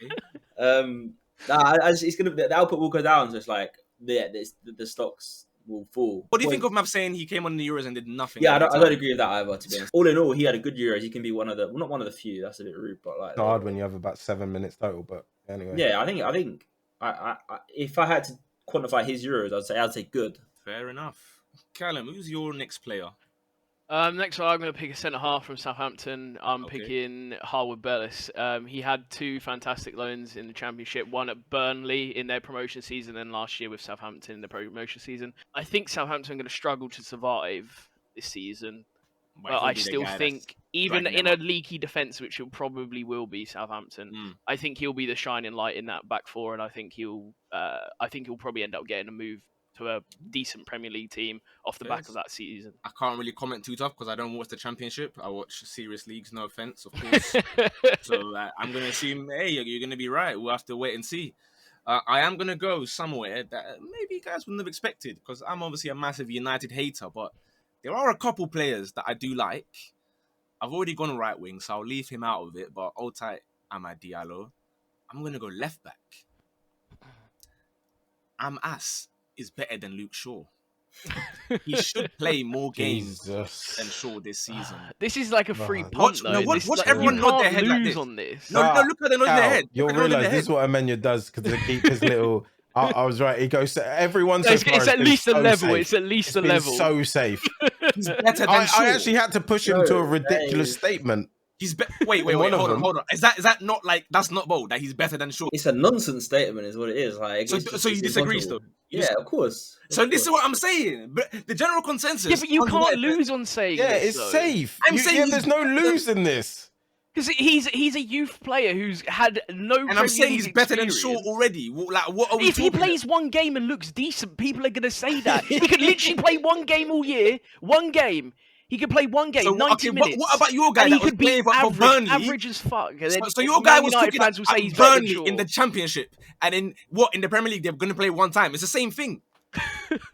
[SPEAKER 3] It's gonna the output will go down. So it's like the stocks will fall.
[SPEAKER 2] What do you think of Mav saying he came on the Euros and did nothing?
[SPEAKER 3] Yeah,
[SPEAKER 2] the
[SPEAKER 3] I
[SPEAKER 2] whole
[SPEAKER 3] don't
[SPEAKER 2] time?
[SPEAKER 3] agree with that either. To be honest, all in all, he had a good Euros. He can be one of the not one of the few. That's a bit rude, but like
[SPEAKER 1] It's hard when you have about 7 minutes total, but anyway.
[SPEAKER 3] yeah, I think if I had to quantify his Euros, I'd say good.
[SPEAKER 2] Fair enough. Callum, who's your next player?
[SPEAKER 4] Next one, I'm going to pick a centre half from Southampton. I'm
[SPEAKER 2] Okay.
[SPEAKER 4] picking Harwood Bellis. He had 2 fantastic loans in the Championship, one at Burnley in their promotion season, and last year with Southampton in the promotion season. I think Southampton are going to struggle to survive this season, but
[SPEAKER 2] he'll
[SPEAKER 4] I
[SPEAKER 2] be the
[SPEAKER 4] still
[SPEAKER 2] guy
[SPEAKER 4] think,
[SPEAKER 2] that's
[SPEAKER 4] even
[SPEAKER 2] dragging
[SPEAKER 4] in
[SPEAKER 2] them
[SPEAKER 4] a leaky defence, which will probably be Southampton,
[SPEAKER 2] Mm.
[SPEAKER 4] I think he'll be the shining light in that back four, and I think he'll probably end up getting a move to a decent Premier League team off the back
[SPEAKER 2] Yes.
[SPEAKER 4] of that season.
[SPEAKER 2] I can't really comment too tough because I don't watch the Championship. I watch serious leagues, no offense, of course. So I'm going to assume, hey, you're going to be right. We'll have to wait and see. I am going to go somewhere that maybe you guys wouldn't have expected because I'm obviously a massive United hater, but there are a couple players that I do like. I've already gone right wing, so I'll leave him out of it, but old tight Amad Diallo. I'm going to go left back. Amas is better than Luke Shaw. He should play more games
[SPEAKER 1] Jesus.
[SPEAKER 2] than Shaw this season.
[SPEAKER 4] This is like a free
[SPEAKER 1] Watch-
[SPEAKER 4] punt, though.
[SPEAKER 2] watch
[SPEAKER 4] This- like,
[SPEAKER 2] everyone
[SPEAKER 4] you
[SPEAKER 2] nod their
[SPEAKER 4] can't
[SPEAKER 2] head like
[SPEAKER 4] lose
[SPEAKER 2] this.
[SPEAKER 4] on this.
[SPEAKER 2] No, look at the nod in their head.
[SPEAKER 1] You'll
[SPEAKER 2] Look at the nod in
[SPEAKER 1] realise
[SPEAKER 2] their
[SPEAKER 1] this is
[SPEAKER 2] head.
[SPEAKER 1] what Emmanuel does because the keeper's little. I was right. He goes. Everyone so
[SPEAKER 4] It's
[SPEAKER 1] far has
[SPEAKER 4] at
[SPEAKER 1] been
[SPEAKER 4] least a
[SPEAKER 1] so
[SPEAKER 4] level.
[SPEAKER 1] safe.
[SPEAKER 4] It's at least
[SPEAKER 1] It's
[SPEAKER 4] a
[SPEAKER 1] been
[SPEAKER 4] level.
[SPEAKER 1] so safe.
[SPEAKER 2] He's better than Shaw.
[SPEAKER 1] I actually had to push him to a ridiculous statement.
[SPEAKER 2] He's wait,
[SPEAKER 1] one of
[SPEAKER 2] hold
[SPEAKER 1] them.
[SPEAKER 2] on. Is that not like that's not bold that he's better than Shaw?
[SPEAKER 3] It's a nonsense statement, is what it is. Like,
[SPEAKER 2] So you disagree still?
[SPEAKER 3] Yeah, of course.
[SPEAKER 2] So this is what I'm saying. But the general consensus.
[SPEAKER 4] Yeah, but you
[SPEAKER 2] on
[SPEAKER 4] can't
[SPEAKER 2] United-
[SPEAKER 4] lose on saying
[SPEAKER 1] Yeah,
[SPEAKER 4] this,
[SPEAKER 1] it's
[SPEAKER 4] though.
[SPEAKER 1] safe.
[SPEAKER 2] I'm saying he's-
[SPEAKER 1] there's no lose in this.
[SPEAKER 4] Because he's a youth player who's had no.
[SPEAKER 2] And I'm
[SPEAKER 4] Premier
[SPEAKER 2] saying
[SPEAKER 4] League
[SPEAKER 2] he's better than
[SPEAKER 4] experience.
[SPEAKER 2] Shaw already. Like, what are we
[SPEAKER 4] If he
[SPEAKER 2] talking
[SPEAKER 4] plays one game and looks decent, people are gonna say that. He could literally play one game all year. One game. He could play one game,
[SPEAKER 2] So,
[SPEAKER 4] 90
[SPEAKER 2] okay,
[SPEAKER 4] minutes.
[SPEAKER 2] what about your guy
[SPEAKER 4] and
[SPEAKER 2] that
[SPEAKER 4] he
[SPEAKER 2] was
[SPEAKER 4] could be
[SPEAKER 2] playing for
[SPEAKER 4] average,
[SPEAKER 2] Burnley?
[SPEAKER 4] average as fuck. And then
[SPEAKER 2] So your guy
[SPEAKER 4] Man
[SPEAKER 2] was
[SPEAKER 4] United
[SPEAKER 2] cooking
[SPEAKER 4] fans will say
[SPEAKER 2] at
[SPEAKER 4] he's better than
[SPEAKER 2] Burnley
[SPEAKER 4] Shaw.
[SPEAKER 2] in the Championship, and in the Premier League they're going to play one time. It's the same thing.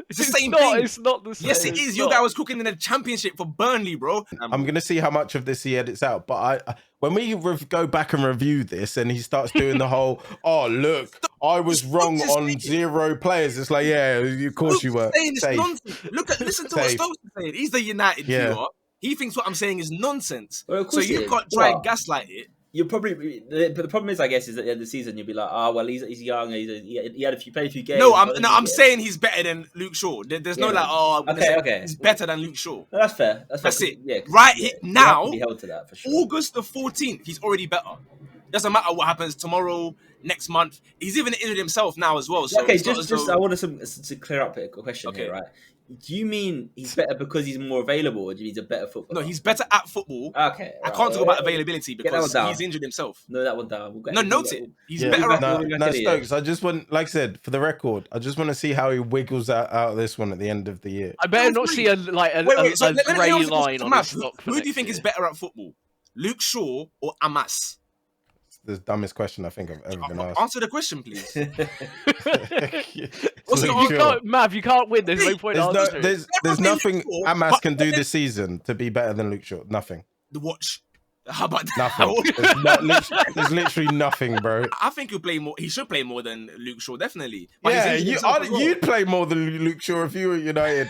[SPEAKER 2] It's the same thing.
[SPEAKER 4] It's not the same.
[SPEAKER 2] Yes, it
[SPEAKER 4] It's
[SPEAKER 2] is. Your
[SPEAKER 4] not.
[SPEAKER 2] guy was cooking in the Championship for Burnley, bro.
[SPEAKER 1] I'm gonna see how much of this he edits out. But when we go back and review this, and he starts doing the whole, "Oh look, I was wrong
[SPEAKER 2] Stokes is
[SPEAKER 1] on
[SPEAKER 2] saying-
[SPEAKER 1] 0 players." It's like, yeah, of course
[SPEAKER 2] Stokes
[SPEAKER 1] you
[SPEAKER 2] is
[SPEAKER 1] were.
[SPEAKER 2] saying it's
[SPEAKER 1] Safe.
[SPEAKER 2] nonsense. Listen to what
[SPEAKER 1] Safe.
[SPEAKER 2] Stokes is saying. He's the United
[SPEAKER 1] Yeah.
[SPEAKER 2] viewer. He thinks what I'm saying is nonsense.
[SPEAKER 3] Well, of
[SPEAKER 2] So
[SPEAKER 3] course
[SPEAKER 2] you
[SPEAKER 3] it is.
[SPEAKER 2] can't try and
[SPEAKER 3] Well,
[SPEAKER 2] gaslight it.
[SPEAKER 3] You're probably, but the problem is, I guess, is at the end of the season you'll be like, well, he's young, he had played a few games.
[SPEAKER 2] No, I'm saying he's better than Luke Shaw. There's no
[SPEAKER 3] Yeah.
[SPEAKER 2] like, I'm gonna
[SPEAKER 3] Okay,
[SPEAKER 2] say
[SPEAKER 3] okay.
[SPEAKER 2] he's better than Luke Shaw.
[SPEAKER 3] No, that's fair. That's
[SPEAKER 2] That's
[SPEAKER 3] fair.
[SPEAKER 2] it.
[SPEAKER 3] Yeah,
[SPEAKER 2] Right
[SPEAKER 3] yeah,
[SPEAKER 2] now,
[SPEAKER 3] you have to be held to that for sure.
[SPEAKER 2] August the 14th, he's already better. Doesn't matter what happens tomorrow, next month. He's even injured himself now as well. So
[SPEAKER 3] Okay,
[SPEAKER 2] it's not as
[SPEAKER 3] just
[SPEAKER 2] though-
[SPEAKER 3] I wanted to clear up a question
[SPEAKER 2] Okay.
[SPEAKER 3] here, right? Do you mean he's better because he's more available, or do you mean he's a better footballer?
[SPEAKER 2] No, he's better at football.
[SPEAKER 3] Okay.
[SPEAKER 2] I
[SPEAKER 3] right.
[SPEAKER 2] can't talk about availability
[SPEAKER 3] Get that
[SPEAKER 2] because
[SPEAKER 3] one down.
[SPEAKER 2] he's injured himself.
[SPEAKER 3] No, that one down.
[SPEAKER 2] No, note it. He's
[SPEAKER 1] Yeah,
[SPEAKER 2] better at
[SPEAKER 1] no,
[SPEAKER 3] We'll be back
[SPEAKER 1] no,
[SPEAKER 3] in the
[SPEAKER 1] Stokes. I just want, like I said, for the record, I just want to see how he wiggles out of this one at the end of the year.
[SPEAKER 4] I better
[SPEAKER 2] No,
[SPEAKER 4] not
[SPEAKER 2] wait.
[SPEAKER 4] see a
[SPEAKER 2] Wait, so
[SPEAKER 4] grey
[SPEAKER 2] let me ask you
[SPEAKER 4] line
[SPEAKER 2] this,
[SPEAKER 4] on
[SPEAKER 2] Matt,
[SPEAKER 4] his stock.
[SPEAKER 2] Who do you think is better at football? Luke Shaw or Amas?
[SPEAKER 1] It's the dumbest question I think I've ever been asked.
[SPEAKER 2] Answer the question, please.
[SPEAKER 1] Also,
[SPEAKER 4] You can't, Mav, you can't win. There's no point
[SPEAKER 1] There's, no,
[SPEAKER 4] answering.
[SPEAKER 1] there's
[SPEAKER 2] Everyone
[SPEAKER 1] nothing
[SPEAKER 2] Luke Shaw,
[SPEAKER 1] Amas
[SPEAKER 2] but-
[SPEAKER 1] can do this season to be better than Luke Shaw. Nothing.
[SPEAKER 2] The watch. How about that?
[SPEAKER 1] Nothing. There's literally nothing, bro.
[SPEAKER 2] I think he'll play more. He should play more than Luke Shaw, definitely. But
[SPEAKER 1] Yeah,
[SPEAKER 2] he's injured himself as well.
[SPEAKER 1] you'd play more than Luke Shaw if you were United.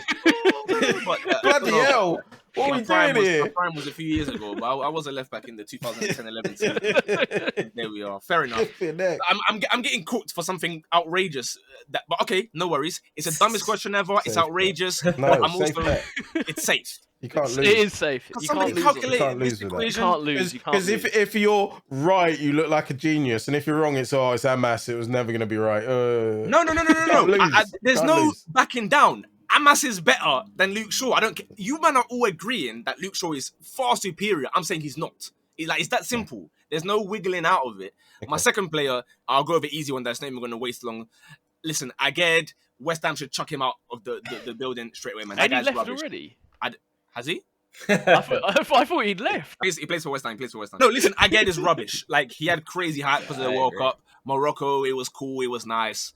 [SPEAKER 2] But,
[SPEAKER 1] Bloody
[SPEAKER 2] no.
[SPEAKER 1] hell. What are
[SPEAKER 2] My
[SPEAKER 1] we
[SPEAKER 2] prime
[SPEAKER 1] doing
[SPEAKER 2] was-
[SPEAKER 1] here?
[SPEAKER 2] My prime was a few years ago, but I was a left back in the 2010-11 season. There we are. Fair enough. I'm getting cooked for something outrageous. But okay, no worries. It's the dumbest question ever. It's
[SPEAKER 1] Safe.
[SPEAKER 2] outrageous.
[SPEAKER 1] No,
[SPEAKER 2] I'm
[SPEAKER 1] safe
[SPEAKER 2] also.
[SPEAKER 1] bet.
[SPEAKER 2] It's safe.
[SPEAKER 1] You can't lose.
[SPEAKER 4] It is safe.
[SPEAKER 2] Because
[SPEAKER 4] You
[SPEAKER 2] somebody
[SPEAKER 4] can't lose. on
[SPEAKER 2] calculated
[SPEAKER 4] it.
[SPEAKER 1] can't lose
[SPEAKER 2] this
[SPEAKER 1] with that.
[SPEAKER 4] You
[SPEAKER 2] equation.
[SPEAKER 4] can't lose. You can't
[SPEAKER 1] Because
[SPEAKER 4] lose.
[SPEAKER 1] if you're right, you look like a genius, and if you're wrong, it's Amas. It was never going to be right.
[SPEAKER 2] No.
[SPEAKER 1] Can't lose.
[SPEAKER 2] There's
[SPEAKER 1] Can't
[SPEAKER 2] no
[SPEAKER 1] lose.
[SPEAKER 2] backing down. Amas is better than Luke Shaw. I don't. You man are all agreeing that Luke Shaw is far superior. I'm saying he's not. It's that simple. There's no wiggling out of it. My second player, I'll go over the easy one. That's not even going to waste long. Listen, Aged, West Ham should chuck him out of the building straight away, man. That
[SPEAKER 4] And he
[SPEAKER 2] guy's
[SPEAKER 4] left
[SPEAKER 2] rubbish.
[SPEAKER 4] already.
[SPEAKER 2] Has he?
[SPEAKER 4] I thought he'd left.
[SPEAKER 2] He plays for West Ham. No, listen, Aged is rubbish. Like, he had crazy hype because of the
[SPEAKER 3] I
[SPEAKER 2] World
[SPEAKER 3] agree.
[SPEAKER 2] Cup. Morocco, it was cool. It was nice.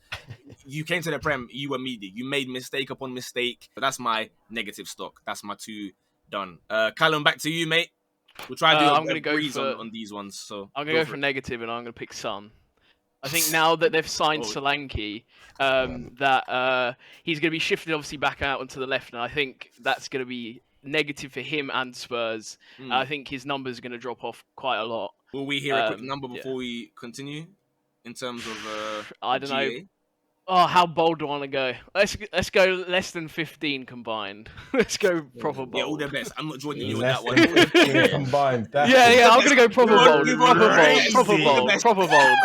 [SPEAKER 2] you came to the Prem, you were media. You made mistake upon mistake. So that's my negative stock. That's my 2 done. Callum, back to you, mate. We'll try to do
[SPEAKER 4] I'm
[SPEAKER 2] a
[SPEAKER 4] gonna go
[SPEAKER 2] breeze
[SPEAKER 4] for
[SPEAKER 2] on these ones. So
[SPEAKER 4] I'm gonna go for negative, and I'm gonna pick Son. I think now that they've signed Solanke, that he's going to be shifted obviously back out onto the left, and I think that's going to be negative for him and Spurs. I think his numbers are going to drop off quite a lot.
[SPEAKER 2] Will we hear a quick number before we continue in terms of
[SPEAKER 4] I don't know.
[SPEAKER 2] GA?
[SPEAKER 4] Oh, how bold do I want to go? Let's go less than 15 combined. Let's go proper bold.
[SPEAKER 2] Yeah, all the best. I'm not joining you on
[SPEAKER 1] Less
[SPEAKER 2] that one.
[SPEAKER 1] than 15 combined.
[SPEAKER 4] Yeah, I'm gonna go proper bold.
[SPEAKER 2] Crazy.
[SPEAKER 4] Proper bold.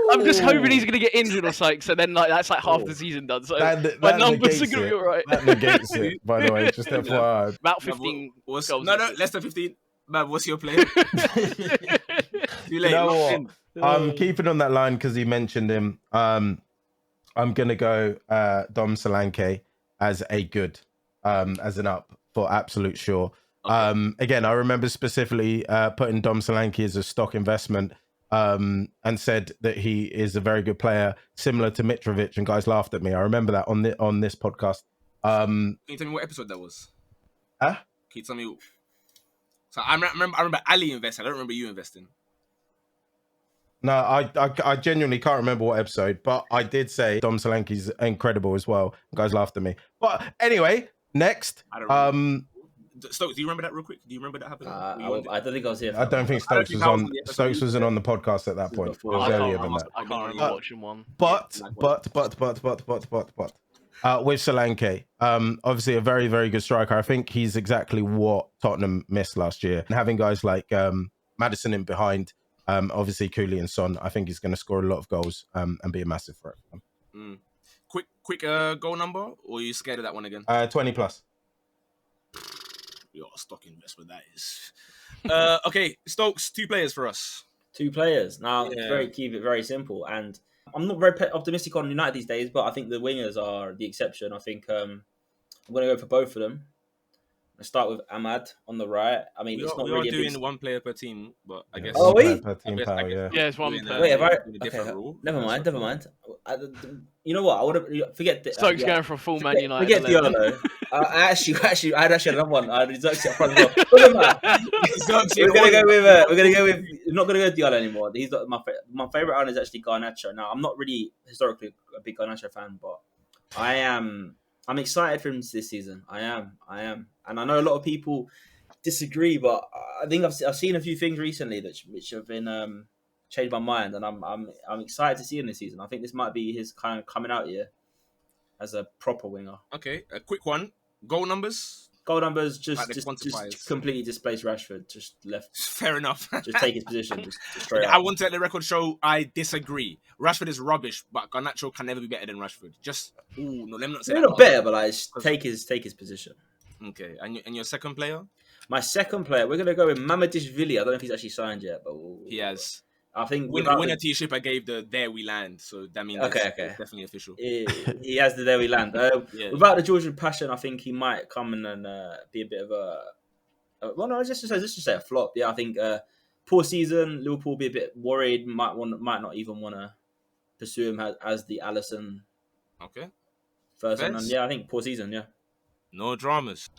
[SPEAKER 4] I'm just hoping he's gonna get injured or something. So then, like, that's like half the season done. So my numbers are gonna be alright.
[SPEAKER 1] That negates it, by the way. Just FYI.
[SPEAKER 4] About 15 goals.
[SPEAKER 2] No, less than 15. Man, what's your play? Too late.
[SPEAKER 1] You know what? I'm keeping on that line because he mentioned him. I'm gonna go Dom Solanke as a good, as an up for absolute sure. Okay. Again, I remember specifically putting Dom Solanke as a stock investment, and said that he is a very good player, similar to Mitrovic, and guys laughed at me. I remember that on this podcast.
[SPEAKER 2] Can you tell me what episode that was?
[SPEAKER 1] Huh?
[SPEAKER 2] Can you tell me? So I remember Ali investing. I don't remember you investing.
[SPEAKER 1] No, I genuinely can't remember what episode, but I did say Dom Solanke's incredible as well. Guys laughed at me. But anyway, next.
[SPEAKER 2] Stokes, do you remember that real quick? Do you remember that happening?
[SPEAKER 3] I don't think I was here.
[SPEAKER 1] I don't think Stokes was on. Stokes wasn't on the podcast at that point. It was earlier than that.
[SPEAKER 4] I can't remember watching one.
[SPEAKER 1] But with Solanke, obviously a very, very good striker. I think he's exactly what Tottenham missed last year. And having guys like Maddison in behind, obviously Cooley and Son, I think he's going to score a lot of goals and be a massive threat for them.
[SPEAKER 2] Quick goal number, or are you scared of that one again?
[SPEAKER 1] 20 plus.
[SPEAKER 2] Your stock investment, that is. Okay, Stokes, 2 players for us.
[SPEAKER 3] 2 players. Now, keep it very simple. And I'm not very optimistic on United these days, but I think the wingers are the exception. I think I'm going to go for both of them. I start with Ahmad on the right. I mean, it's not really
[SPEAKER 2] doing 1 player per team, but I guess.
[SPEAKER 3] Oh, wait.
[SPEAKER 1] Per team power, yeah.
[SPEAKER 4] Yeah, it's 1 per.
[SPEAKER 3] Wait, never mind. You know what? I would have forget.
[SPEAKER 4] Stokes going for a full Man United.
[SPEAKER 3] Forget Diallo. I had another one. I had Xerxes up front as well. We're gonna go with. Not gonna go with Diallo anymore. He's not my favorite one is actually Garnacho. Now, I'm not really historically a big Garnacho fan, but I'm excited for him this season. I am, and I know a lot of people disagree, but I think I've seen a few things recently which have been changed my mind, and I'm excited to see him this season. I think this might be his kind of coming out year as a proper winger.
[SPEAKER 2] Okay, a quick one. Goal numbers.
[SPEAKER 3] Just completely displaced Rashford. Just left.
[SPEAKER 2] Fair enough.
[SPEAKER 3] Just take his position. Just straight
[SPEAKER 2] I want to let the record show I disagree. Rashford is rubbish, but Garnacho can never be better than Rashford. Let me not say
[SPEAKER 3] that.
[SPEAKER 2] They're
[SPEAKER 3] not better, but like take his position.
[SPEAKER 2] Okay, and your second player?
[SPEAKER 3] My second player, we're gonna go with Mamadishvili. I don't know if he's actually signed yet, but
[SPEAKER 2] he has.
[SPEAKER 3] I think
[SPEAKER 2] winner T-ship I gave the "There We Land," so that means it's definitely official.
[SPEAKER 3] He has the "There We Land." Without the Georgian passion, I think he might come in and be a bit of a. Well, no, let's just say a flop. Yeah, I think poor season. Liverpool be a bit worried. Might not even want to pursue him as the Alisson.
[SPEAKER 2] Okay.
[SPEAKER 3] First one, and yeah, I think poor season. Yeah.
[SPEAKER 2] No dramas.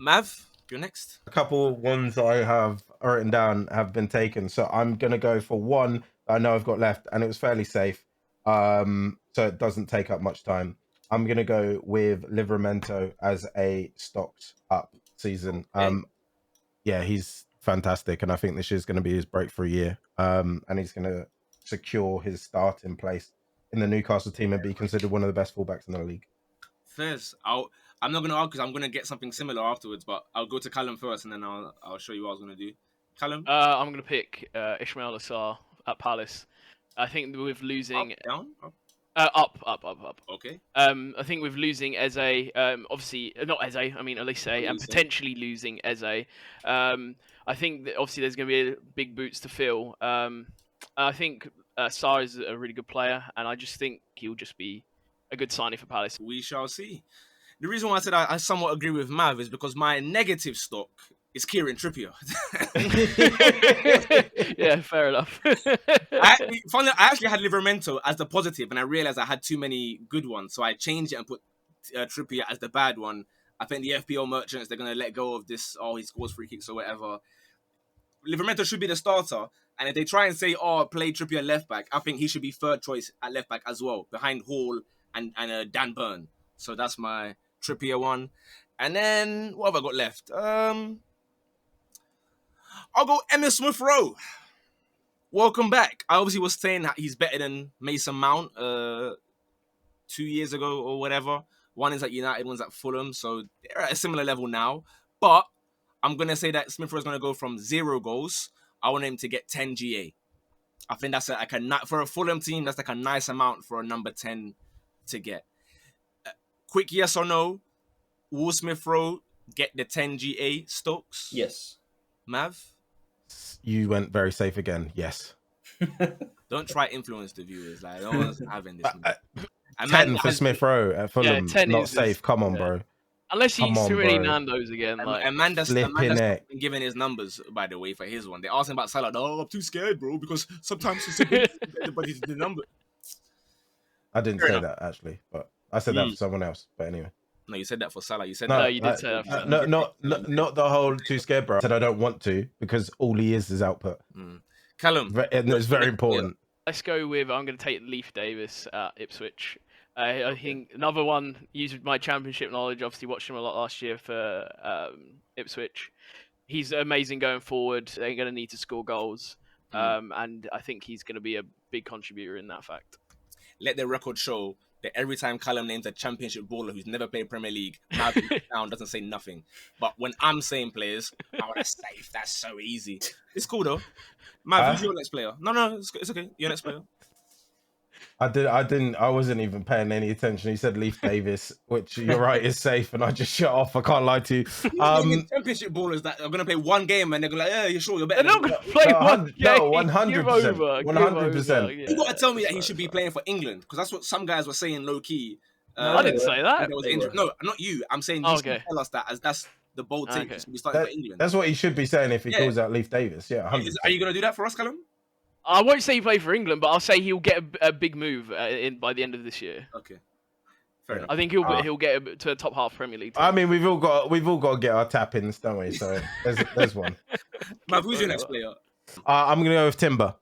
[SPEAKER 2] Mav. You're next.
[SPEAKER 1] A couple ones I have written down have been taken, so I'm gonna go for one that I know I've got left, and it was fairly safe, so it doesn't take up much time. I'm gonna go with Livramento as a stocks up season. Yeah, he's fantastic, and I think this is going to be his breakthrough year. And he's going to secure his starting place in the Newcastle team and be considered one of the best fullbacks in the league.
[SPEAKER 2] Fairs. I'm not going to argue because I'm going to get something similar afterwards, but I'll go to Callum first, and then I'll show you what I was going to do. Callum?
[SPEAKER 4] I'm going to pick Ismail Assar at Palace. I think with losing...
[SPEAKER 2] Up, down?
[SPEAKER 4] Up.
[SPEAKER 2] Okay.
[SPEAKER 4] I think with losing Eze, obviously not Eze, I mean Elise, and potentially losing Eze, I think that obviously there's going to be big boots to fill. I think Sarr is a really good player, and I just think he'll just be a good signing for Palace.
[SPEAKER 2] We shall see. The reason why I said I somewhat agree with Mav is because my negative stock It's Kieran Trippier.
[SPEAKER 4] Yeah, fair enough.
[SPEAKER 2] I actually had Livramento as the positive, and I realized I had too many good ones, so I changed it and put Trippier as the bad one. I think the FPL merchants, they're going to let go of this, oh, he scores free kicks or whatever. Livramento should be the starter, and if they try and say, oh, play Trippier left back, I think he should be third choice at left back as well, behind Hall and Dan Burn. So that's my Trippier one. And then, what have I got left? I'll go Emil Smith-Rowe. Welcome back. I obviously was saying that he's better than Mason Mount 2 years ago or whatever. One is at United, one's at Fulham, so they're at a similar level now. But I'm going to say that Smith-Rowe is going to go from 0 goals. I want him to get 10 GA. I think that's for a Fulham team, that's like a nice amount for a number 10 to get. Quick yes or no, will Smith-Rowe get the 10 GA, Stokes?
[SPEAKER 3] Yes.
[SPEAKER 2] Mav?
[SPEAKER 1] You went very safe again. Yes.
[SPEAKER 2] Don't try influence the viewers. Like, no one's having this.
[SPEAKER 1] 10 for Smith-Rowe at Fulham.
[SPEAKER 4] 10
[SPEAKER 1] not
[SPEAKER 4] is
[SPEAKER 1] safe.
[SPEAKER 4] just,
[SPEAKER 1] Come on, bro.
[SPEAKER 4] Unless he's
[SPEAKER 1] Come on,
[SPEAKER 4] too many
[SPEAKER 1] bro.
[SPEAKER 4] Nando's again. Like,
[SPEAKER 2] Amanda's
[SPEAKER 1] Flipping it.
[SPEAKER 2] been giving his numbers, by the way, for his one. They asked him about Salah. Oh, I'm too scared, bro, because sometimes it's a bit, but it's the number.
[SPEAKER 1] I didn't
[SPEAKER 2] Fair
[SPEAKER 1] say
[SPEAKER 2] enough.
[SPEAKER 1] that, actually, but I said that for someone else. But anyway.
[SPEAKER 2] No, you said that for Salah. You said
[SPEAKER 4] No,
[SPEAKER 2] that.
[SPEAKER 4] you did say that for Salah.
[SPEAKER 1] Not the whole too scared, bro. I said I don't want to because all he is output.
[SPEAKER 2] Callum.
[SPEAKER 1] And it's very important.
[SPEAKER 4] Let's go with, I'm going to take Leif Davis at Ipswich. I think another one, used my championship knowledge, obviously watched him a lot last year for Ipswich. He's amazing going forward. They're going to need to score goals. And I think he's going to be a big contributor in that fact.
[SPEAKER 2] Let the record show that every time Callum names a championship baller who's never played Premier League, Mav down doesn't say nothing. But when I'm saying players, oh, that's safe. That's so easy. It's cool though. Mav, who's your next player? No, it's okay. Your next player.
[SPEAKER 1] I wasn't even paying any attention. He said Leif Davis, which you're right is safe, and I just shut off. I can't lie to you.
[SPEAKER 2] Championship ballers that are gonna play one game and they're gonna like, yeah, you're sure you're better.
[SPEAKER 4] They're not going to play one game.
[SPEAKER 1] 100%. 100%.
[SPEAKER 2] You gotta tell me that he should be playing for England because that's what some guys were saying low key.
[SPEAKER 4] I didn't say that.
[SPEAKER 2] No, not you. I'm saying you should tell us that as that's the bold take. He should be starting for England.
[SPEAKER 1] That's what he should be saying if he calls out Leif Davis. Yeah, 100%.
[SPEAKER 2] Are you gonna do that for us, Callum?
[SPEAKER 4] I won't say he played for England, but I'll say he'll get a big move by the end of this year.
[SPEAKER 2] Okay, fair enough.
[SPEAKER 4] I think he'll get to a top half Premier League team.
[SPEAKER 1] I mean, we've all got to get our tap ins, don't we? So there's one.
[SPEAKER 2] Mav, who's your next player?
[SPEAKER 1] I'm gonna go with Timber.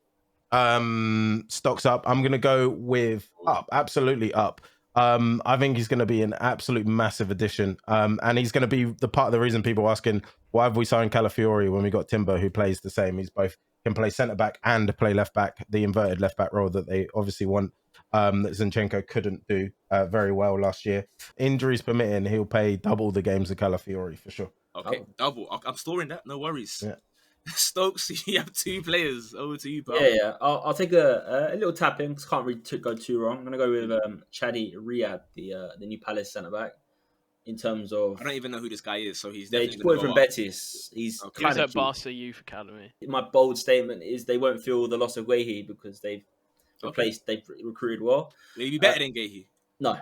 [SPEAKER 1] Stocks up. I'm gonna go with up. Absolutely up. I think he's going to be an absolute massive addition. And he's going to be the part of the reason people are asking, why have we signed Calafiori when we got Timber, who plays the same? He's both can play centre back and play left back, the inverted left back role that they obviously want, that Zinchenko couldn't do very well last year. Injuries permitting, he'll play double the games of Calafiori for sure.
[SPEAKER 2] Okay, double. I'm storing that. No worries.
[SPEAKER 1] Yeah.
[SPEAKER 2] Stokes, you have 2 players. Over to you, pal.
[SPEAKER 3] Yeah. I'll take a little tap in because can't really go too wrong. I'm gonna go with Chadi Riyad, the new Palace centre back. In terms of,
[SPEAKER 2] I don't even know who this guy is, so he's
[SPEAKER 3] definitely bought from Betis. He's
[SPEAKER 4] he was at Barca Youth Academy.
[SPEAKER 3] My bold statement is they won't feel the loss of Guehi because they've recruited well.
[SPEAKER 2] Will he be better than Guehi?
[SPEAKER 3] No.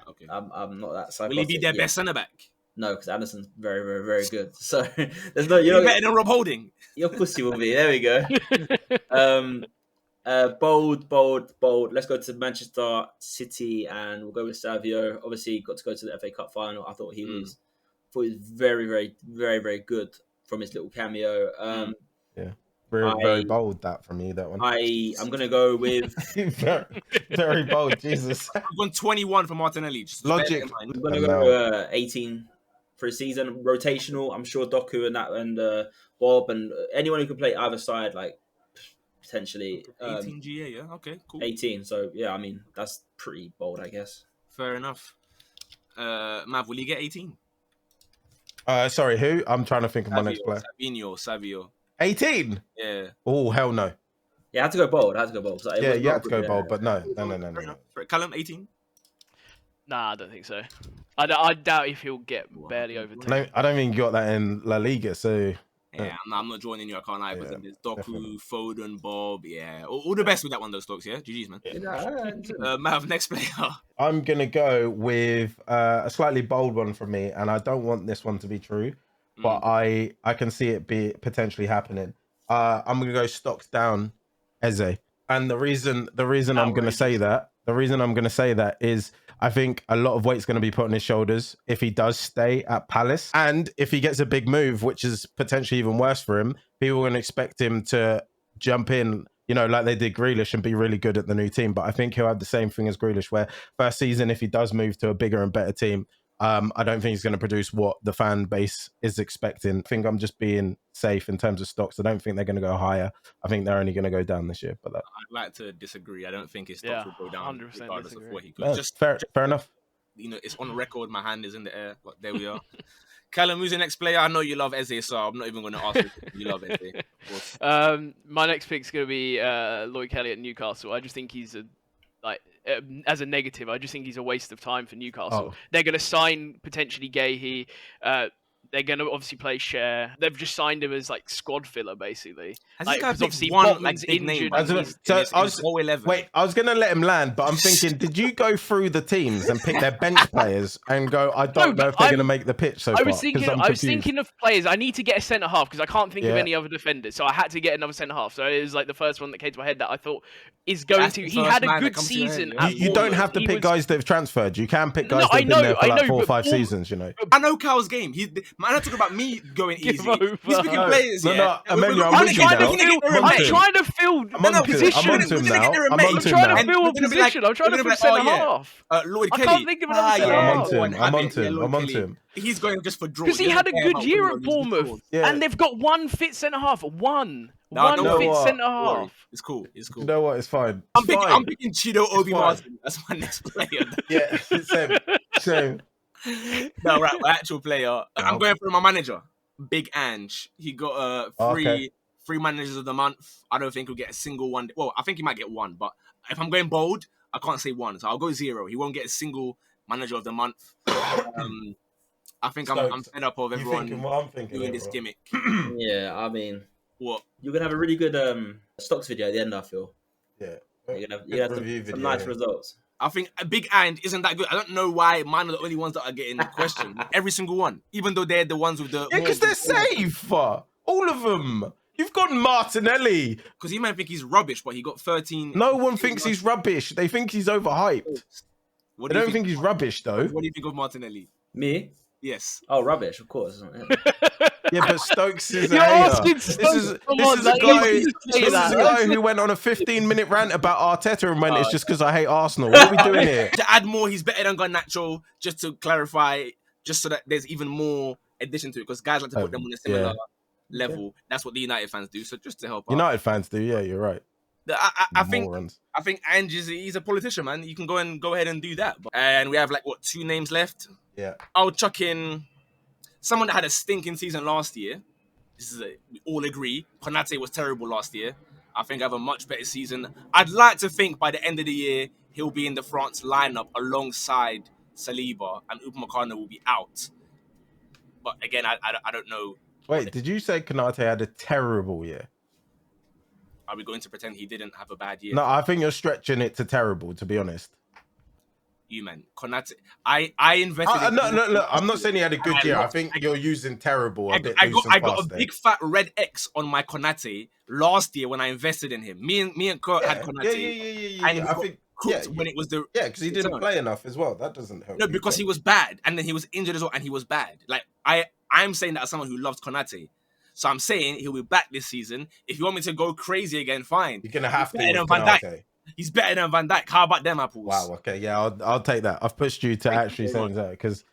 [SPEAKER 2] Okay.
[SPEAKER 3] I'm not that psychotic.
[SPEAKER 2] Will he be their best centre back?
[SPEAKER 3] No, because Anderson's very, very, very good. So there's no. You're
[SPEAKER 2] better than Rob Holding.
[SPEAKER 3] Your pussy will be. There we go. Bold. Let's go to Manchester City and we'll go with Savio. Obviously, got to go to the FA Cup final. I thought he was very, very, very, very good from his little cameo.
[SPEAKER 1] Yeah, very bold that from you. That one.
[SPEAKER 3] I'm gonna go with
[SPEAKER 1] very, very bold. Jesus.
[SPEAKER 2] I've gone 21 for Martinelli.
[SPEAKER 1] Logic.
[SPEAKER 3] I'm gonna go 18 for a season rotational. I'm sure Doku and Bob and anyone who can play either side, like potentially
[SPEAKER 2] 18 GA. Yeah. Okay. Cool.
[SPEAKER 3] 18. So yeah, I mean that's pretty bold, I guess.
[SPEAKER 2] Fair enough. Mav, will you get 18?
[SPEAKER 1] Sorry, who? I'm trying to think of my next player.
[SPEAKER 2] Savio.
[SPEAKER 1] 18?
[SPEAKER 2] Yeah.
[SPEAKER 1] Oh, hell no.
[SPEAKER 3] Yeah, I had to go bold. So
[SPEAKER 1] yeah, you had to go bold, but no.
[SPEAKER 2] Callum, 18?
[SPEAKER 4] Nah, I don't think so. I doubt if he'll get barely over 10.
[SPEAKER 1] I don't think you got that in La Liga, so...
[SPEAKER 2] Yeah, I'm not joining you. I can't lie. But there's Doku,
[SPEAKER 1] definitely.
[SPEAKER 2] Foden, Bob. Yeah, all the best with that one, those Stokes. Yeah, GG's, man. Mav, next player.
[SPEAKER 1] I'm gonna go with a slightly bold one from me, and I don't want this one to be true. but I can see it be potentially happening. I'm gonna go stocks down, Eze, and the reason I'm gonna say that is I think a lot of weight's going to be put on his shoulders if he does stay at Palace, and if he gets a big move, which is potentially even worse for him, people are going to expect him to jump in, you know, like they did Grealish and be really good at the new team. But I think he'll have the same thing as Grealish, where first season, if he does move to a bigger and better team, I don't think he's going to produce what the fan base is expecting. I think I'm just being safe in terms of stocks. I don't think they're going to go higher. I think they're only going to go down this year. But
[SPEAKER 2] I'd like to disagree. I don't think his stocks will go down regardless
[SPEAKER 4] disagree.
[SPEAKER 2] of what he could.
[SPEAKER 1] Fair enough.
[SPEAKER 2] You know, it's on record. My hand is in the air. But there we are. Callum, who's the next player? I know you love Eze, so I'm not even going to ask if you love Eze.
[SPEAKER 4] My next pick's going to be Lloyd Kelly at Newcastle. I just think he's as a negative, I just think he's a waste of time for Newcastle.
[SPEAKER 1] Oh.
[SPEAKER 4] They're going to sign potentially Gahey. They're going to obviously play Share. They've just signed him as like squad filler, basically.
[SPEAKER 2] Because
[SPEAKER 4] obviously
[SPEAKER 2] Botman's
[SPEAKER 4] injured.
[SPEAKER 2] I
[SPEAKER 1] was going to let him land, but I'm thinking, did you go through the teams and pick their bench players and go, I don't know if they're going to make the pitch so far?
[SPEAKER 4] I was thinking of players. I need to get a centre half because I can't think of any other defenders. So I had to get another centre half. So it was like the first one that came to my head that I thought is going to. He had a good season.
[SPEAKER 1] You don't have to pick guys that have transferred. You can pick guys that have been there for like 4 or 5 seasons, you know.
[SPEAKER 2] I know Cal's game. Man, I talk about me going easy. He's picking players.
[SPEAKER 1] I'm
[SPEAKER 4] trying to fill position.
[SPEAKER 1] I'm trying
[SPEAKER 4] to fill a position. I'm trying to fill centre half.
[SPEAKER 2] Lloyd
[SPEAKER 4] I
[SPEAKER 2] Kelly.
[SPEAKER 4] can't think of another centre half.
[SPEAKER 1] I'm on to him.
[SPEAKER 2] He's going just for draws.
[SPEAKER 4] Because he had a good year at Bournemouth, and they've got one fit centre half. One fit centre half.
[SPEAKER 2] It's cool.
[SPEAKER 1] You know what? It's fine.
[SPEAKER 2] I'm picking Chido Obi Martin. That's my next player.
[SPEAKER 1] Yeah, same.
[SPEAKER 2] No, right, my actual player. I'm going for my manager, Big Ange. He got three managers of the month. I don't think he'll get a single one. Well, I think he might get one, but if I'm going bold, I can't say one, so I'll go 0. He won't get a single manager of the month. I think I'm fed up of everyone doing this gimmick.
[SPEAKER 3] Yeah, I mean,
[SPEAKER 2] what?
[SPEAKER 3] You're gonna have a really good stocks video at the end. I feel.
[SPEAKER 1] Yeah,
[SPEAKER 3] you're gonna have some nice results.
[SPEAKER 2] I think a Big Ange isn't that good. I don't know why mine are the only ones that are getting questioned. Every single one, even though they're the ones with the
[SPEAKER 1] because they're safe. All of them. You've got Martinelli.
[SPEAKER 2] Because he might think he's rubbish, but he got 13.
[SPEAKER 1] No one thinks he's rubbish. They think he's overhyped. They don't think he's rubbish, though.
[SPEAKER 2] What do you think of Martinelli?
[SPEAKER 3] Me?
[SPEAKER 2] Yes.
[SPEAKER 3] Oh, rubbish, of course.
[SPEAKER 1] Yeah, but Stokes is a hater. This is a guy who went on a 15-minute rant about Arteta and went, it's just because I hate Arsenal. What are we doing here?
[SPEAKER 2] To add more, he's better than Garnacho, just to clarify, just so that there's even more addition to it, because guys like to put them on a similar level. Okay. That's what the United fans do, so just to help out.
[SPEAKER 1] United fans do, yeah, you're right.
[SPEAKER 2] I think Ange he's a politician, man. You can go ahead and do that. And we have 2 names left.
[SPEAKER 1] Yeah.
[SPEAKER 2] I'll chuck in someone that had a stinking season last year. We all agree. Konate was terrible last year. I think I have a much better season. I'd like to think by the end of the year, he'll be in the France lineup alongside Saliba, and Upamecano will be out. But again, I don't know.
[SPEAKER 1] Wait, did you say Konate had a terrible year?
[SPEAKER 2] Are we going to pretend he didn't have a bad year?
[SPEAKER 1] No, I think you're stretching it to terrible, to be honest.
[SPEAKER 2] You, man. Konate, I invested
[SPEAKER 1] No, I'm not saying he had a good year. I think you're using terrible a bit.
[SPEAKER 2] I got a big fat red X on my Konate last year when I invested in him. Me and Kurt had Konate.
[SPEAKER 1] Yeah. I think
[SPEAKER 2] when it was
[SPEAKER 1] because he didn't play enough as well. That doesn't help.
[SPEAKER 2] No, because he was bad, and then he was injured as well, and he was bad. I'm saying that as someone who loves Konate. So I'm saying he'll be back this season. If you want me to go crazy again, fine.
[SPEAKER 1] You're gonna have to.
[SPEAKER 2] Van Dijk. He's better than Van Dijk. How about them apples?
[SPEAKER 1] Wow. Okay. Yeah, I'll take that. I've pushed you to actually saying that because.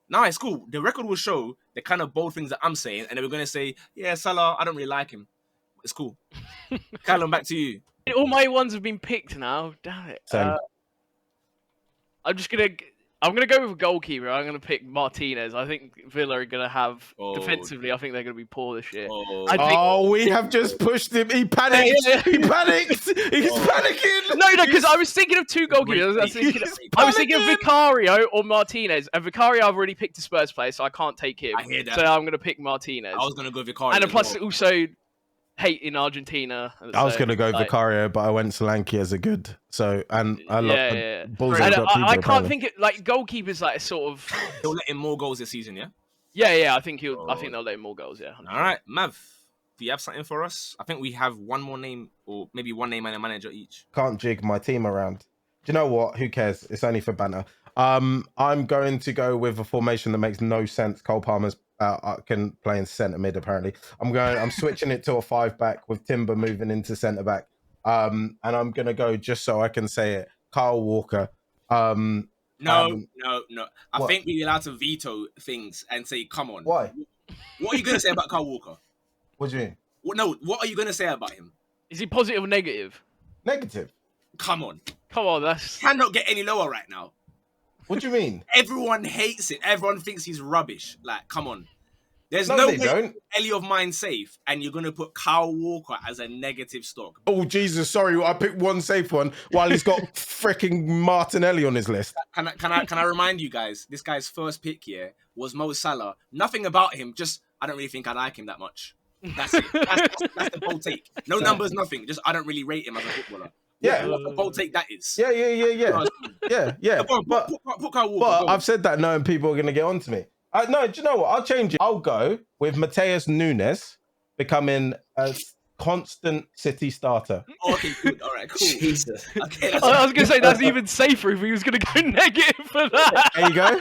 [SPEAKER 2] No, it's cool. The record will show the kind of bold things that I'm saying, and then we're gonna say, "Yeah, Salah, I don't really like him." It's cool. Callum, back to you.
[SPEAKER 4] All my ones have been picked now. Damn it. I'm gonna go with a goalkeeper. I'm gonna pick Martinez. I think Villa are gonna have defensively. I think they're gonna be poor this year.
[SPEAKER 1] We have just pushed him. He panicked. He panicked. He's panicking.
[SPEAKER 4] No, because I was thinking of 2 goalkeepers. I was thinking of Vicario or Martinez. And Vicario, I've already picked a Spurs player, so I can't take him.
[SPEAKER 2] I hear that.
[SPEAKER 4] So I'm gonna pick Martinez.
[SPEAKER 2] I was gonna go Vicario.
[SPEAKER 4] And plus, also hate in Argentina.
[SPEAKER 1] I was going to go Vicario, but I went Solanke as a good. So, and I love
[SPEAKER 4] I can't think of goalkeepers sort of.
[SPEAKER 2] They'll let in more goals this season, yeah?
[SPEAKER 4] Yeah. I think I think they'll let him more goals. Yeah. 100%.
[SPEAKER 2] All right, Mav, do you have something for us? I think we have one more name, or maybe one name and a manager each.
[SPEAKER 1] Can't jig my team around. Do you know what? Who cares? It's only for banter. I'm going to go with a formation that makes no sense. Cole Palmer's can play in centre mid. Apparently, I'm switching it to a 5-back with Timber moving into centre back. And I'm gonna go just so I can say it. Kyle Walker.
[SPEAKER 2] No. I
[SPEAKER 1] What?
[SPEAKER 2] think we're allowed to veto things and say, "Come on."
[SPEAKER 1] Why?
[SPEAKER 2] What are you gonna say about Kyle Walker?
[SPEAKER 1] What do you mean?
[SPEAKER 2] What are you gonna say about him?
[SPEAKER 4] Is he positive or negative?
[SPEAKER 1] Negative.
[SPEAKER 2] Come on.
[SPEAKER 4] That's
[SPEAKER 2] Cannot get any lower right now.
[SPEAKER 1] What do you mean?
[SPEAKER 2] Everyone hates it. Everyone thinks he's rubbish. Like, come on. There's
[SPEAKER 1] No,
[SPEAKER 2] no
[SPEAKER 1] they
[SPEAKER 2] way
[SPEAKER 1] don't.
[SPEAKER 2] Ellie of mine safe, and you're gonna put Kyle Walker as a negative stock.
[SPEAKER 1] Oh Jesus! Sorry, I picked one safe one while he's got freaking Martinelli on his list.
[SPEAKER 2] Can I remind you guys? This guy's first pick here was Mo Salah. Nothing about him. Just I don't really think I like him that much. That's it. That's the bold take. No numbers, nothing. Just I don't really rate him as a footballer.
[SPEAKER 1] Yeah.
[SPEAKER 2] What a bold take that is.
[SPEAKER 1] Yeah.
[SPEAKER 2] Come on, put Kyle Walker.
[SPEAKER 1] But
[SPEAKER 2] go on.
[SPEAKER 1] I've said that knowing people are going to get onto me. No, do you know what? I'll change it. I'll go with Mateus Nunes becoming a constant City starter.
[SPEAKER 2] Oh, okay, good. All right, cool.
[SPEAKER 3] Jesus.
[SPEAKER 2] Okay,
[SPEAKER 4] I was gonna say that's even safer if he was gonna go negative for that.
[SPEAKER 1] There you go.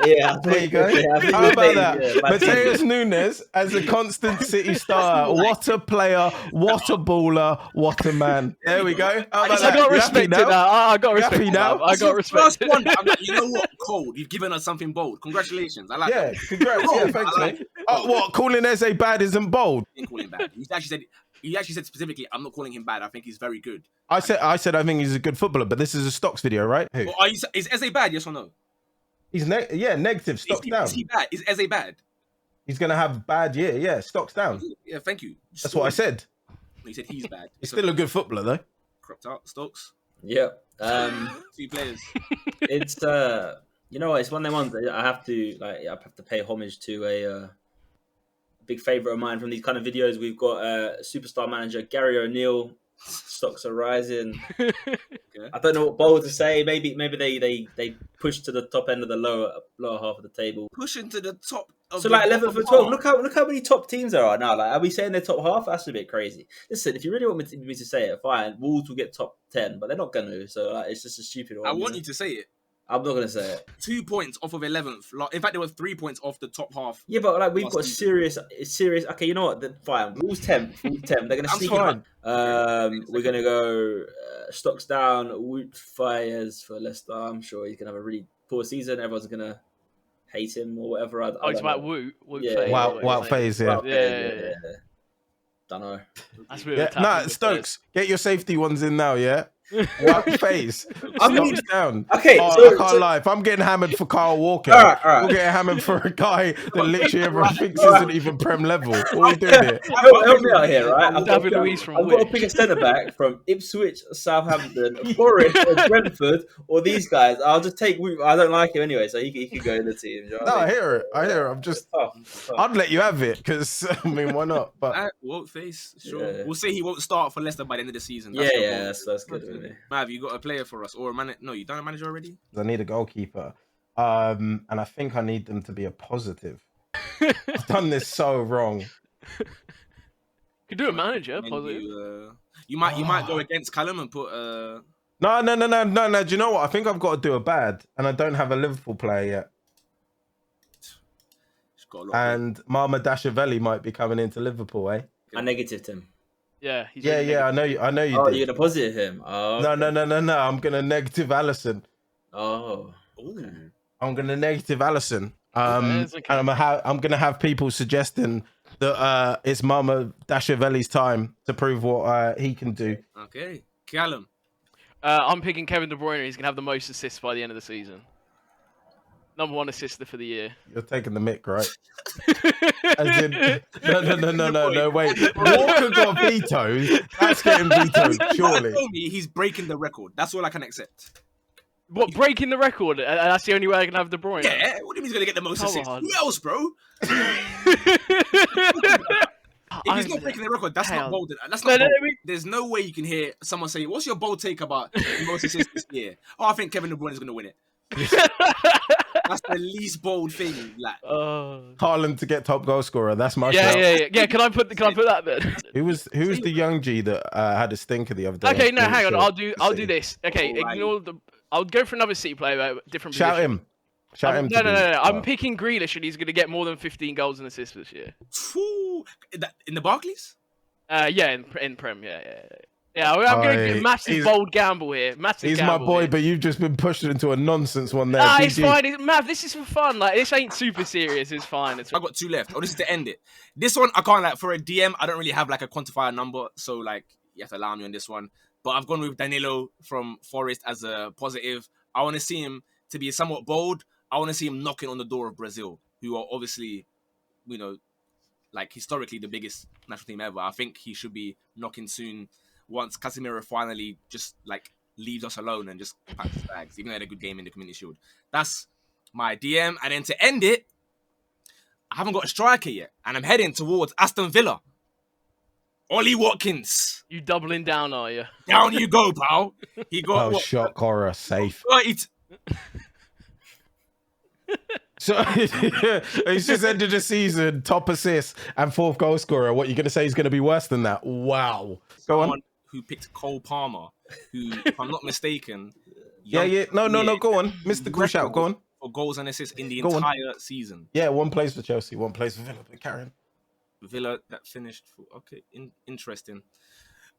[SPEAKER 3] Yeah,
[SPEAKER 1] There you go. How about that? Mateus Nunes as a constant City starter. What a player. What a baller. What a man. There we go. How about
[SPEAKER 4] I
[SPEAKER 1] that?
[SPEAKER 4] got
[SPEAKER 1] You
[SPEAKER 4] respect
[SPEAKER 1] happy
[SPEAKER 4] it
[SPEAKER 1] now?
[SPEAKER 4] now. I got
[SPEAKER 1] You
[SPEAKER 4] respect
[SPEAKER 1] happy
[SPEAKER 4] it
[SPEAKER 1] now?
[SPEAKER 4] now. I got respect
[SPEAKER 2] First
[SPEAKER 4] it.
[SPEAKER 2] one, I'm like, you know what? Cold. You've given us something bold. Congratulations. I like
[SPEAKER 1] Yeah,
[SPEAKER 2] that.
[SPEAKER 1] congrats. Yeah, thanks,
[SPEAKER 2] I like
[SPEAKER 1] mate.
[SPEAKER 2] it.
[SPEAKER 1] What? Calling Eze bad isn't bold.
[SPEAKER 2] Didn't call him bad. He actually said specifically, I'm not calling him bad. I think he's very good.
[SPEAKER 1] I said I think he's a good footballer, but this is a Stocks video, right? Who?
[SPEAKER 2] Well, is Eze bad? Yes or no?
[SPEAKER 1] He's negative. Stocks down.
[SPEAKER 2] Is he bad? Is Eze bad?
[SPEAKER 1] He's gonna have a bad year. Yeah, Stocks down.
[SPEAKER 2] Yeah, thank you.
[SPEAKER 1] That's what I said.
[SPEAKER 2] He said he's bad.
[SPEAKER 1] He's still a good footballer though.
[SPEAKER 2] Cropped out. Stokes.
[SPEAKER 3] Yeah.
[SPEAKER 2] 2 players.
[SPEAKER 3] It's you know what? It's one of them ones that I have to pay homage to a big favorite of mine from these kind of videos. We've got superstar manager Gary O'Neill. Stocks are rising.
[SPEAKER 2] Okay.
[SPEAKER 3] I don't know what bold to say. Maybe they push to the top end of the lower half of the table.
[SPEAKER 2] Pushing to the top. Of
[SPEAKER 3] So
[SPEAKER 2] the
[SPEAKER 3] like 11 for
[SPEAKER 2] bottom
[SPEAKER 3] 12.
[SPEAKER 2] half.
[SPEAKER 3] Look how many top teams there are now. Like, are we saying they're top half? That's a bit crazy. Listen, if you really want me to say it, fine. Wolves will get top 10, but they're not going to. So like, it's just a stupid one.
[SPEAKER 2] I want you to say it.
[SPEAKER 3] I'm not going to say it.
[SPEAKER 2] 2 points off of 11th. In fact, there were 3 points off the top half.
[SPEAKER 3] Yeah, but like we've got
[SPEAKER 2] Last season.
[SPEAKER 3] serious. Okay, you know what? Then fine. Wolves 10. They're going to
[SPEAKER 2] I'm
[SPEAKER 3] sneak
[SPEAKER 2] fine.
[SPEAKER 3] in. We're going to go Stocks down. Woot fires for Leicester. I'm sure he's going to have a really poor season. Everyone's going to hate him or whatever. I
[SPEAKER 4] It's
[SPEAKER 3] don't
[SPEAKER 4] about
[SPEAKER 3] know.
[SPEAKER 4] Woot.
[SPEAKER 3] Yeah.
[SPEAKER 4] Phase,
[SPEAKER 1] Wild phase, yeah.
[SPEAKER 4] Yeah.
[SPEAKER 3] Don't know.
[SPEAKER 4] That's a bit of a tap
[SPEAKER 1] Nah,
[SPEAKER 4] in the
[SPEAKER 1] Stokes, get your safety ones in now, yeah? Wild phase.
[SPEAKER 3] I mean-
[SPEAKER 1] Stocks down.
[SPEAKER 3] Okay,
[SPEAKER 1] Oh,
[SPEAKER 3] so-
[SPEAKER 1] I can't
[SPEAKER 3] so-
[SPEAKER 1] lie. If I'm getting hammered for Kyle Walker,
[SPEAKER 3] All right.
[SPEAKER 1] we're getting hammered for a guy that literally everyone thinks isn't even Prem level. What are we doing here?
[SPEAKER 3] Help me out here, right? I've
[SPEAKER 4] David
[SPEAKER 3] got,
[SPEAKER 4] Luiz from
[SPEAKER 3] I've got to
[SPEAKER 4] Wish.
[SPEAKER 3] pick a centre back from Ipswich, Southampton, Forest, or Brentford, or these guys. I'll just take. I don't like him anyway, so he can go in the team. You know what
[SPEAKER 1] No,
[SPEAKER 3] I
[SPEAKER 1] I
[SPEAKER 3] mean?
[SPEAKER 1] hear it. I'm just,
[SPEAKER 3] It's tough.
[SPEAKER 1] I'd let you have it because, I mean, why not? But
[SPEAKER 2] Won't face. Sure.
[SPEAKER 3] Yeah.
[SPEAKER 2] We'll say he won't start for Leicester by the end of the season.
[SPEAKER 3] Yeah,
[SPEAKER 2] That's the
[SPEAKER 3] yeah,
[SPEAKER 2] goal.
[SPEAKER 3] that's good with me.
[SPEAKER 2] Mav, you got a player for us or a manager? No, you done a manager already?
[SPEAKER 1] I need a goalkeeper. And I think I need them to be a positive. I've done this so wrong.
[SPEAKER 4] Could do a manager,
[SPEAKER 2] Then
[SPEAKER 4] positive.
[SPEAKER 2] You might go against Callum and put
[SPEAKER 1] No. Do you know what? I think I've got to do a bad, and I don't have a Liverpool player yet.
[SPEAKER 2] he's got a lot of
[SPEAKER 1] And Mama Dashavelli might be coming into Liverpool, eh?
[SPEAKER 3] I negatived him.
[SPEAKER 4] Yeah, he's
[SPEAKER 1] Yeah,
[SPEAKER 4] really
[SPEAKER 1] I
[SPEAKER 4] negative.
[SPEAKER 1] know you
[SPEAKER 3] Oh,
[SPEAKER 1] did.
[SPEAKER 3] you're gonna positive him? Oh,
[SPEAKER 1] No. I'm gonna negative Allison.
[SPEAKER 3] Oh,
[SPEAKER 2] Ooh.
[SPEAKER 1] I'm gonna negative Allison.
[SPEAKER 4] It's okay.
[SPEAKER 1] And I'm gonna have people suggesting that it's Mama Dashavelli's time to prove what he can do.
[SPEAKER 2] Okay. Callum.
[SPEAKER 4] I'm picking Kevin De Bruyne. He's gonna have the most assists by the end of the season. Number 1 assister for the year.
[SPEAKER 1] You're taking the mick, right? As in, no, wait. Walker got vetoed. That's getting vetoed, surely.
[SPEAKER 2] Tell me he's breaking the record. That's all I can accept.
[SPEAKER 4] What, breaking the record? And that's the only way I can have De Bruyne?
[SPEAKER 2] Yeah. What do you mean he's gonna get the most
[SPEAKER 4] Come
[SPEAKER 2] assists?
[SPEAKER 4] on.
[SPEAKER 2] Who else, bro? If he's not breaking the record, that's not bold. That's not bold. There's no way you can hear someone say, "What's your bold take about the most assists this year?" Oh, I think Kevin De Bruyne is gonna win it. That's the least bold thing. Like,
[SPEAKER 1] Haaland to get top goal scorer. That's my
[SPEAKER 4] yeah,
[SPEAKER 1] shout.
[SPEAKER 4] yeah. Can I put that then?
[SPEAKER 1] Who was the young G that had a stinker the other day?
[SPEAKER 4] Okay, no, hang on.
[SPEAKER 1] Shield?
[SPEAKER 4] I'll do this. Okay,
[SPEAKER 2] O'Reilly.
[SPEAKER 4] ignore the. I'll go for another City player, different
[SPEAKER 1] Shout
[SPEAKER 4] position.
[SPEAKER 1] him. Shout him.
[SPEAKER 4] No. I'm picking Grealish, and he's going to get more than 15 goals and assists this year.
[SPEAKER 2] phew, in the Barclays?
[SPEAKER 4] Yeah, in Prem, yeah. Yeah, I'm going to get a massive bold gamble here.
[SPEAKER 1] He's my boy,
[SPEAKER 4] here.
[SPEAKER 1] but you've just been pushed into a nonsense one there.
[SPEAKER 4] Nah, it's fine. Mav, this is for fun. Like, this ain't super serious. It's fine.
[SPEAKER 2] I got 2 left. Oh, this is to end it. This one, I can't, like, for a DM, I don't really have, like, a quantifier number. So, like, you have to allow me on this one. But I've gone with Danilo from Forest as a positive. I want to see him to be somewhat bold. I want to see him knocking on the door of Brazil, who are obviously, you know, like, historically the biggest national team ever. I think he should be knocking soon once Casemiro finally just, like, leaves us alone and just packs his bags, even though he had a good game in the Community Shield. That's my DM. And then to end it, I haven't got a striker yet, and I'm heading towards Aston Villa. Ollie Watkins.
[SPEAKER 4] You doubling down, are you?
[SPEAKER 2] Down you go, pal. He got
[SPEAKER 1] shock horror safe.
[SPEAKER 2] 30.
[SPEAKER 1] So he's just ended the season, top assist and 4th goal scorer. What you're going to say is going to be worse than that? Wow. Go on.
[SPEAKER 2] Who picked Cole Palmer, who, if I'm not mistaken,
[SPEAKER 1] No, go on. Mystical shout, go on.
[SPEAKER 2] For goals and assists in the entire season.
[SPEAKER 1] Yeah, one plays for Chelsea, one plays for Villa. But Karen.
[SPEAKER 2] Villa that finished for interesting.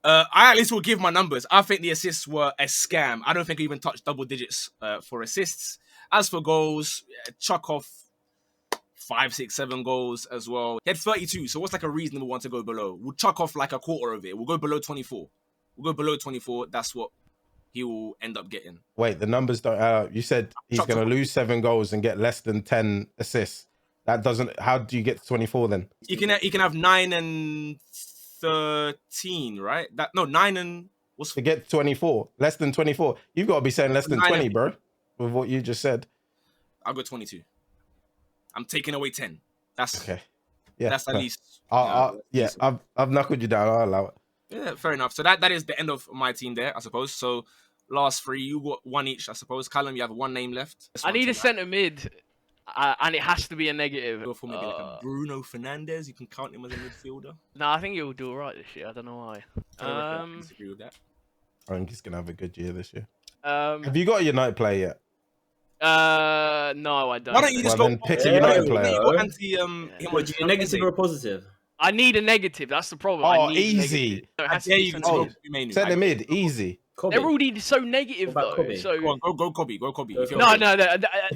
[SPEAKER 2] I at least will give my numbers. I think the assists were a scam. I don't think he even touched double digits for assists. As for goals, chuck off 5, 6, 7 goals as well. He had 32, so what's like a reasonable one to go below? We'll chuck off like a quarter of it. We'll go below 24. That's what he will end up getting.
[SPEAKER 1] Wait, the numbers don't. You said he's going to lose 7 goals and get less than 10 assists. That doesn't. How do you get to 24 then?
[SPEAKER 2] You can have 9 and 13, right? 9 and what's
[SPEAKER 1] to get 24, less than 24. You've got to be saying less than 20,
[SPEAKER 2] and...
[SPEAKER 1] bro. With what you just said,
[SPEAKER 2] I'll go 22. I'm taking away 10. That's
[SPEAKER 1] okay. Yeah,
[SPEAKER 2] that's at least.
[SPEAKER 1] I've knuckled you down. I'll allow it.
[SPEAKER 2] Yeah, fair enough. So that is the end of my team there, I suppose. So last 3, you got 1 each, I suppose. Callum, you have 1 name left.
[SPEAKER 4] I need a centre mid, and it has to be a negative.
[SPEAKER 2] Go for maybe like a Bruno Fernandes. You can count him as a midfielder.
[SPEAKER 4] No, I think he'll do all right this year. I don't know why.
[SPEAKER 2] I disagree with that.
[SPEAKER 1] I think he's gonna have a good year this year. Have you got a United player yet?
[SPEAKER 4] No, I don't.
[SPEAKER 2] Why don't you just go
[SPEAKER 1] pick a United player?
[SPEAKER 3] Would you negative or positive?
[SPEAKER 4] I need a negative. That's the problem.
[SPEAKER 1] Oh, easy.
[SPEAKER 2] Send
[SPEAKER 1] them mid, easy.
[SPEAKER 3] Kobe.
[SPEAKER 4] They're already so negative though.
[SPEAKER 3] Kobe?
[SPEAKER 4] So
[SPEAKER 2] go Kobe.
[SPEAKER 4] No,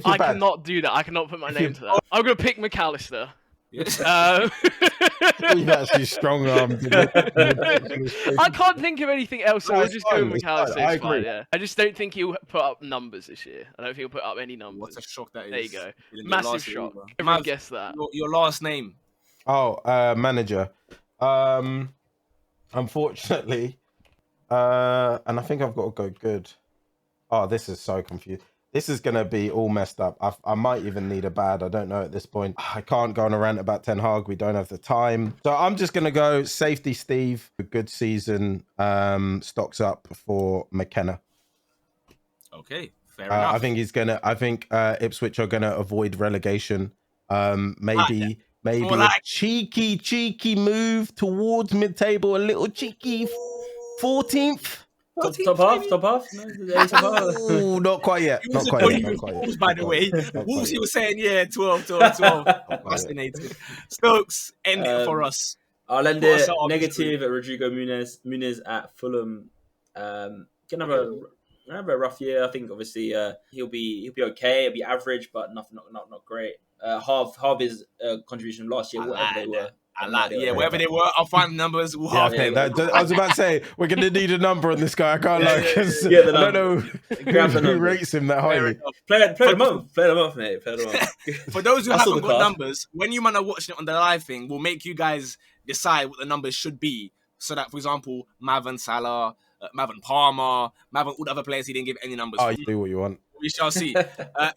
[SPEAKER 4] I cannot do that. I cannot put my name to that. I'm gonna pick McAllister.
[SPEAKER 1] You've actually strong armed.
[SPEAKER 4] I can't think of anything else, so we'll just go with McAllister.
[SPEAKER 1] I agree.
[SPEAKER 4] Yeah. I just don't think he'll put up numbers this year. I don't think he'll put up any numbers.
[SPEAKER 2] What a shock that is.
[SPEAKER 4] There you go. Massive shock. Everyone guessed that.
[SPEAKER 2] Your last name.
[SPEAKER 1] Oh, manager. Unfortunately, and I think I've got to go good. Oh, this is so confused. This is going to be all messed up. I might even need a bad. I don't know at this point. I can't go on a rant about Ten Hag. We don't have the time. So I'm just going to go safety Steve. A good season. Stocks up for McKenna.
[SPEAKER 2] Okay, fair enough.
[SPEAKER 1] I think Ipswich are going to avoid relegation. Maybe a cheeky move towards mid-table. A little cheeky 14th.
[SPEAKER 3] Top half?
[SPEAKER 1] No, not quite yet. Not quite yet.
[SPEAKER 2] By the way, Wolves, he was saying, 12. Fascinating. Stokes, end it for us.
[SPEAKER 3] I'll end it negative at Rodrigo Muniz at Fulham. Can have a rough year. I think obviously he'll be okay. He'll be average, but not great. Half his contribution last year, whatever they were.
[SPEAKER 2] Wherever they were, I'll find the numbers.
[SPEAKER 1] I was about to say we're going to need a number on this guy. I can't because I don't know who rates him that highly.
[SPEAKER 3] Play them off, mate. Play them off.
[SPEAKER 2] For those who haven't got numbers, when you man are watching it on the live thing, we'll make you guys decide what the numbers should be. So that, for example, Mavan Salah, Mavan Palmer, Mavan all the other players, he didn't give any numbers.
[SPEAKER 1] You do what you want.
[SPEAKER 2] We shall see.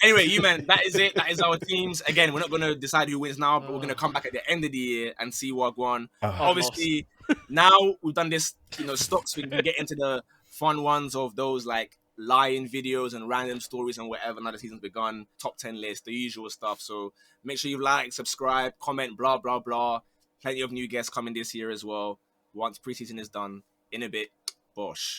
[SPEAKER 2] Anyway, you man, that is it. That is our teams. Again, we're not going to decide who wins now, but we're going to come back at the end of the year and see what won. Obviously, now we've done this, stocks. We can get into the fun ones of those like lying videos and random stories and whatever now the season's begun. Top 10 list, the usual stuff. So make sure you like, subscribe, comment, blah, blah, blah. Plenty of new guests coming this year as well. Once preseason is done, in a bit, bosh.